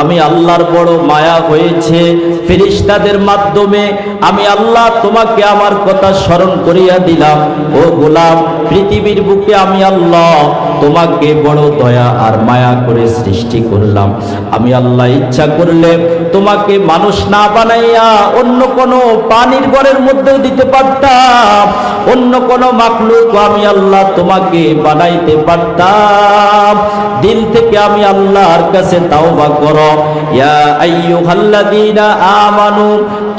আমি আল্লাহর বড় মায়া হয়েছে, ফেরেশতাদের মাধ্যমে আমি আল্লাহ তোমাকে আমার কথা স্মরণ করিয়া দিলাম। ও গোলাম, পৃথিবীর বুকে আমি আল্লাহ তোমাকে বড় দয়া আর মায়া করে সৃষ্টি করলাম। আমি আল্লাহ ইচ্ছা করলে তোমাকে মানুষ না বানাইয়া অন্য কোনো পানির ঘরের মধ্যেও দিতে পারতাম, অন্য কোনো মাখলুক আমি আল্লাহ তোমাকে বানাইতে পারতাম। দিল থেকে আমি আল্লাহর কাছে তাওবা করো। ইয়া আইয়ুহাল্লাযীনা আমানু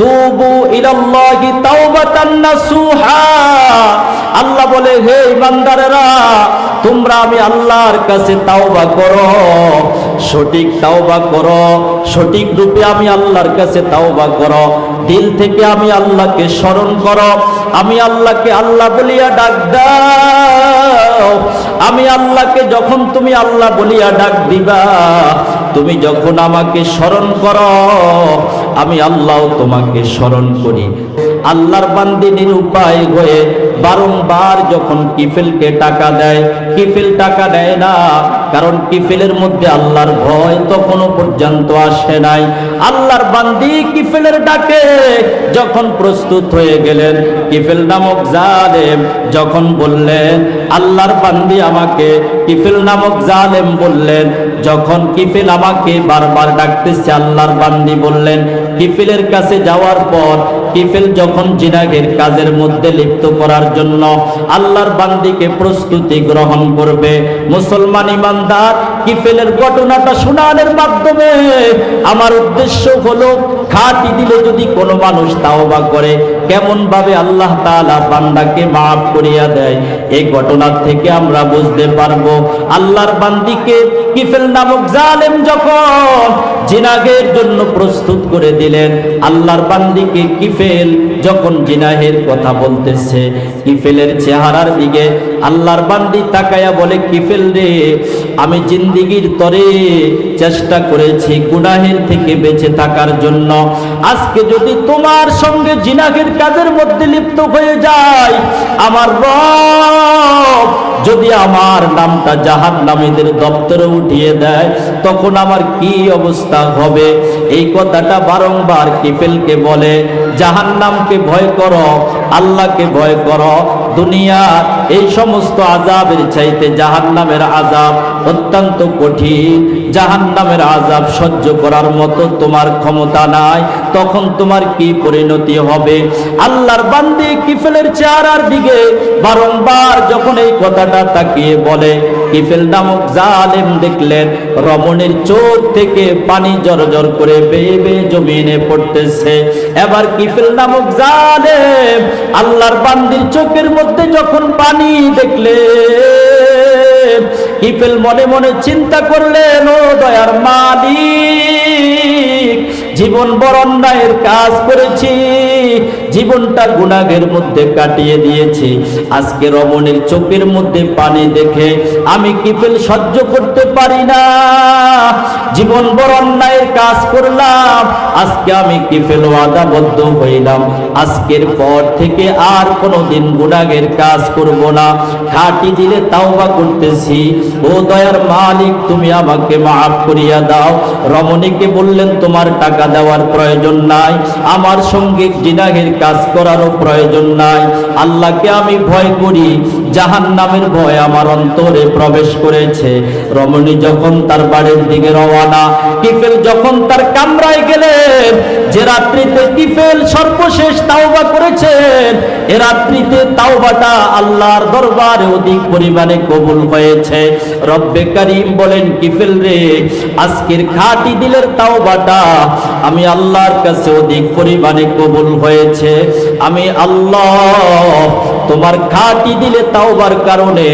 তুবু ইলাল্লাহি তাওবাতান নাসুহা। আল্লাহ বলে, হে ইমানদারেরা, তোমরা আমি আল্লাহর কাছে তাওবা করো, সঠিক তাওবা করো, সঠিক রূপে আমি আল্লাহর কাছে তাওবা করো, দিল থেকে আমি আল্লাহকে স্মরণ করো, আমি আল্লাহকে আল্লাহ বলিয়া ডাক দাও। আমি আল্লাহকে যখন তুমি আল্লাহ বলিয়া ডাক দিবা, তুমি যখন আমাকে স্মরণ করো, আমি আল্লাহ তোমাকে স্মরণ করি। আল্লাহর বান্দী নিরুপায় হয়ে বারংবার যখন কিফিলকে টাকা দেয়, কিফিল টাকা দেয় না, কারণ কিফিলের মধ্যে আল্লাহর ভয় তখনও পর্যন্ত আসে নাই। আল্লাহর বান্দী কিফিলের ডাকে যখন প্রস্তুত হয়ে গেলেন, কিফিল নামক জালেম যখন বললেন, আল্লাহর বান্দী আমাকে কিফিল নামক জালেম বললেন, যখন কিফিল আমাকে বারবার ডাকতেছে, আল্লাহর বান্দী বললেন, কিফিলের কাছে যাওয়ার পর কিফিল যখন জিনাহের কাজের মধ্যে লিপ্ত করার জন্য আল্লাহর বান্দীকে প্রস্তুতি গ্রহণ করবে। মুসলমান ইমানদার, কিফিলের ঘটনাটা শোনানোর মাধ্যমে আমার উদ্দেশ্য হলো, খাঁটি দিলে যদি কোনো মানুষ তাওবা করে, কেমন ভাবে আল্লাহ তাআলা বান্দাকে মাফ করিয়া দেয়, এই ঘটনার থেকে আমরা বুঝতে পারবো। আল্লাহর বান্দীকে কিফিল নামক জালেম যখন জিনাহের জন্য প্রস্তুত করে দিলেন, আল্লাহর বান্দীকে কিফিল যখন জিনাহের কথা বলতেছে, কিফিলের চেহারার দিকে আল্লাহর বান্দী তাকায়া বলে, কিফিল রে, আমি জিন্দিগির তরে চেষ্টা করেছি গুনাহের থেকে বেঁচে থাকার জন্য, আজকে যদি তোমার সঙ্গে জিনাহের কাজের মধ্যে লিপ্ত হয়ে যায়, আমার রব যদি আমার নামটা জাহান্নামীদের দপ্তরে উঠিয়ে দেয়, তখন আমার কি অবস্থা হবে। এই কথাটা বারংবার কিফিলকে বলে, জাহান্নামকে ভয় করো, আল্লাহকে ভয় করো, দুনিয়া এই সমস্ত আযাবের চাইতে জাহান্নামের আযাব অত্যন্ত কঠিন, জাহান্নামের আযাব সহ্য করার মতো তোমার ক্ষমতা নাই, তখন তোমার কি পরিণতি হবে। আল্লাহর বান্দী কিফিলের চেহারার দিকে বারংবার যখন এই কথাটা তাকিয়ে বলে, কিফিল নামক জালেম দেখলেন রমণীর চোখ থেকে পানি জরজর করে বেয়ে বেয়ে জমিনে পড়তেছে। এবার কিফিল নামক জালেম আল্লাহর বান্দীর চোখের মধ্যে যখন পানি দেখলেন, কিফিল মনে মনে চিন্তা করলেন, ও দয়ার মালিক, জীবন বড় অন্যায়ের কাজ করেছি, জীবনটা গুনাহের মধ্যে কাটিয়ে দিয়েছি। আজকে রমণীর চোখের মধ্যে পানি দেখে আমি কিফেল সহ্য করতে পারি না। জীবন বড় অন্যায়ের কাজ করলাম, আজকে আমি কিফেল ওয়াদাবদ্ধ হইলাম, আজকের পর থেকে আর কোনোদিন গুনাহের কাজ করব না। খাঁটি দিলে তাওবা করতেছি, ও দয়ার মালিক তুমি আমাকে মাফ করিয়া দাও। রমণীকে বললেন তোমার টাকা দেওয়ার প্রয়োজন নাই, আমার সঙ্গে জিনাহের কাজ করারও প্রয়োজন নাই। আল্লাহকে আমি ভয় করি, জাহান্নামের ভয় আমার অন্তরে প্রবেশ করেছে। রমণী যখন তার বাড়ির দিকে রওনা, কিফেল যখন তার কামরায় গেলেন, যে রাত্রিতে কিফেল সর্বশেষ তাওবা করেছেন, এ রাত্রিতে তাওবাটা আল্লাহর দরবারে অধিক পরিমাণে কবুল হয়েছে। রব্বে কারীম বলেন, কিফেল রে, আজকের খাঁটি দিলের তাওবাটা আমি আল্লাহর কাছে অধিক পরিমাণে কবুল হয়েছে। আমি আল্লাহ তোমার খাঁটি দিলে তাওবার কারণে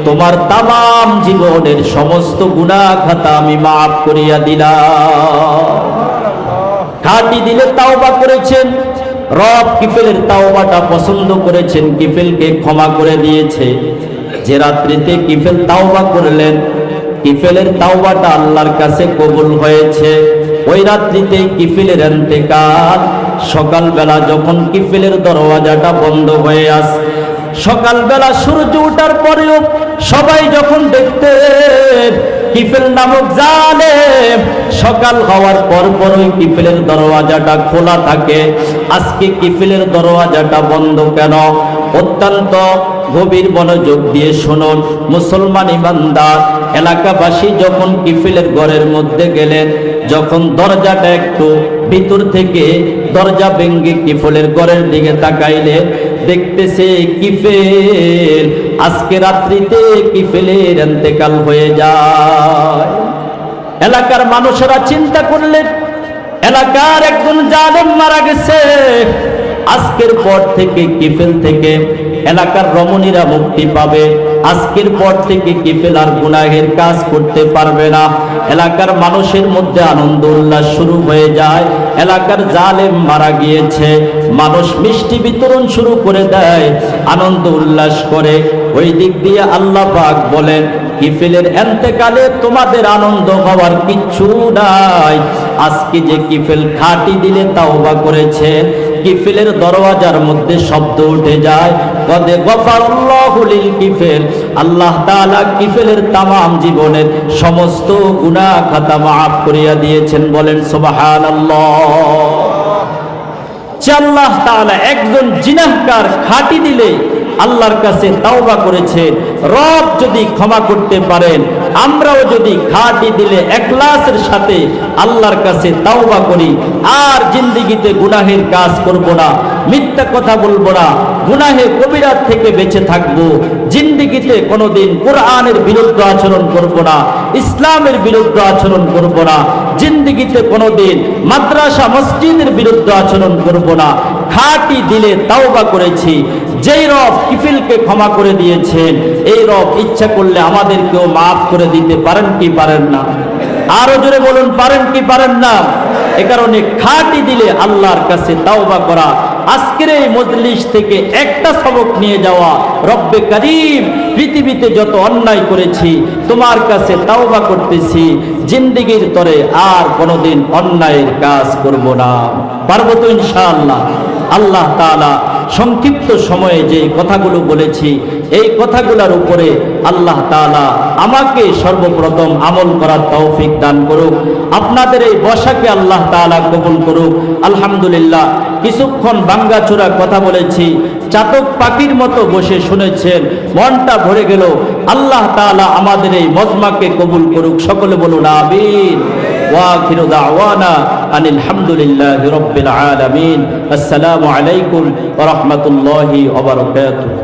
তোমার তামাম জীবনের সমস্ত গুনাহ খাতা আমি মাফ করিয়া দিলাম। খাঁটি দিলে তাওবা করেছেন, রব কিফেলের তাওবাটা পছন্দ করেছেন, কিফেলকে ক্ষমা করে দিয়েছে। যে রাত্রিতে কিফেল তাওবা করলেন, কিফেলের তাওবাটা আল্লাহর কাছে কবুল হয়েছে। ওই রাত্রিতে কিফেলের ইন্তেকাল। সকালবেলা যখন কিফেলের দরওয়াজাটা বন্ধ হয়ে আসে, সকালবেলা সূর্য ওঠার পরেও সবাই যখন দেখতেন কিফেল নামক জালেম সকাল হওয়ার পরপরই কিফেলের দরওয়াজাটা খোলা থাকে, আজকে কিফেলের দরওয়াজাটা বন্ধ কেন? অত্যন্ত গভীর মনোযোগ দিয়ে শুনুন মুসলমান ইমানদার। এলাকাবাসী যখন কিফেলের ঘরের মধ্যে গেলেন, যখন দরজাটা একটু ভিতর থেকে দরজা ভেঙে কিফেলের ঘরের দিকে তাকাইলে দেখতেছে কিফেল আজকে রাত্রিতে কিফেলের ইন্তেকাল হয়ে যায়। এলাকার মানুষেরা চিন্তা করলেন, এলাকার একজন জালেম মারা গেছে, আজকের পর থেকে কিফেল থেকে এলাকার রমণীরা মুক্তি পাবে। আজকের পর থেকে কিফেল আর গুনাহের কাজ করতে পারবে না। এলাকার মানুষের মধ্যে আনন্দ উল্লাস শুরু হয়ে যায়। এলাকার জালেম মারা গিয়েছে, মানুষ মিষ্টি বিতরণ শুরু করে দেয়, আনন্দ উল্লাস করে। ওই দিক দিয়ে আল্লাহ পাক বলেন, কিফেলের ইন্তেকালে তোমাদের আনন্দ হওয়ার কিচ্ছু নাই। আজকে যে কিফেল খাঁটি দিলে তাওবা করেছে, কিফেলের দরওয়াজার মধ্যে শব্দ উঠে যায়, কদে গফারাল্লাহু লিল কিফেল। আল্লাহ তাআলা কিফেলের তামাম জীবনের সমস্ত গুনাহ খাতা মাফ করিয়া দিয়েছেন। বলেন সুবহানাল্লাহ। যে আল্লাহ তাআলা একজন জিনাহকার খাঁটি দিলে আল্লাহর কাছে তাওবা করেছে, রব যদি ক্ষমা করতে পারেন, আমরাও যদি খাঁটি দিলে ইখলাসের সাথে আল্লাহর কাছে তাওবা করি, আর জিন্দেগিতে গুনাহের কাজ করব না, মিথ্যা কথা বলবো না, গুনাহে কবিরাত থেকে বেঁচে থাকব, জিন্দেগিতে কোনোদিন কোরআনের বিরুদ্ধে আচরণ করব না, ইসলামের বিরুদ্ধে আচরণ করব না, জিন্দেগিতে কোনোদিন মাদ্রাসা মসজিদের বিরুদ্ধে আচরণ করব না। খাঁটি দিলে তাওবা করেছি। যেই রব কিফেলকে ক্ষমা করে দিয়েছেন, এই রব ইচ্ছা করলে আমাদেরকেও মাফ করে দিতে পারেন কি পারেন না? আরো জোরে বলুন, পারেন কি পারেন না? এ কারণে খাঁটি দিলে আল্লাহর কাছে তাওবা করা। আজকের এই মজলিস থেকে একটা সবক নিয়ে যাওয়া, রব্বে কারীম পৃথিবীতে যত অন্যায় করেছি তোমার কাছে তাওবা করতেছি, জিন্দেগির তরে আর কোনোদিন অন্যায়ের কাজ করব না। পারবো তো ইনশাআল্লাহ? আল্লাহ তাআলা সংক্ষিপ্ত সময়ে যে কথাগুলো বলেছি, এই কথাগুলোর উপরে আল্লাহ তাআলা আমাকে সর্বপ্রথম আমল করার তৌফিক দান করুক। আপনাদের এই বসাকে আল্লাহ তাআলা কবুল করুক। আলহামদুলিল্লাহ, কিছুক্ষণ ভাঙ্গাচোরা কথা বলেছি, চাতক পাখির মতো বসে শুনেছেন, মনটা ভরে গেল। আল্লাহ তাআলা আমাদের এই মজমাকে কবুল করুক। সকলে বলুন আমিন। ওয়া আখিরু দাওয়ানা আনিল হামদুলিল্লাহি রাব্বিল আলামিন। আসসালামু আলাইকুম ওয়া রাহমাতুল্লাহি ওয়া বারাকাতুহু।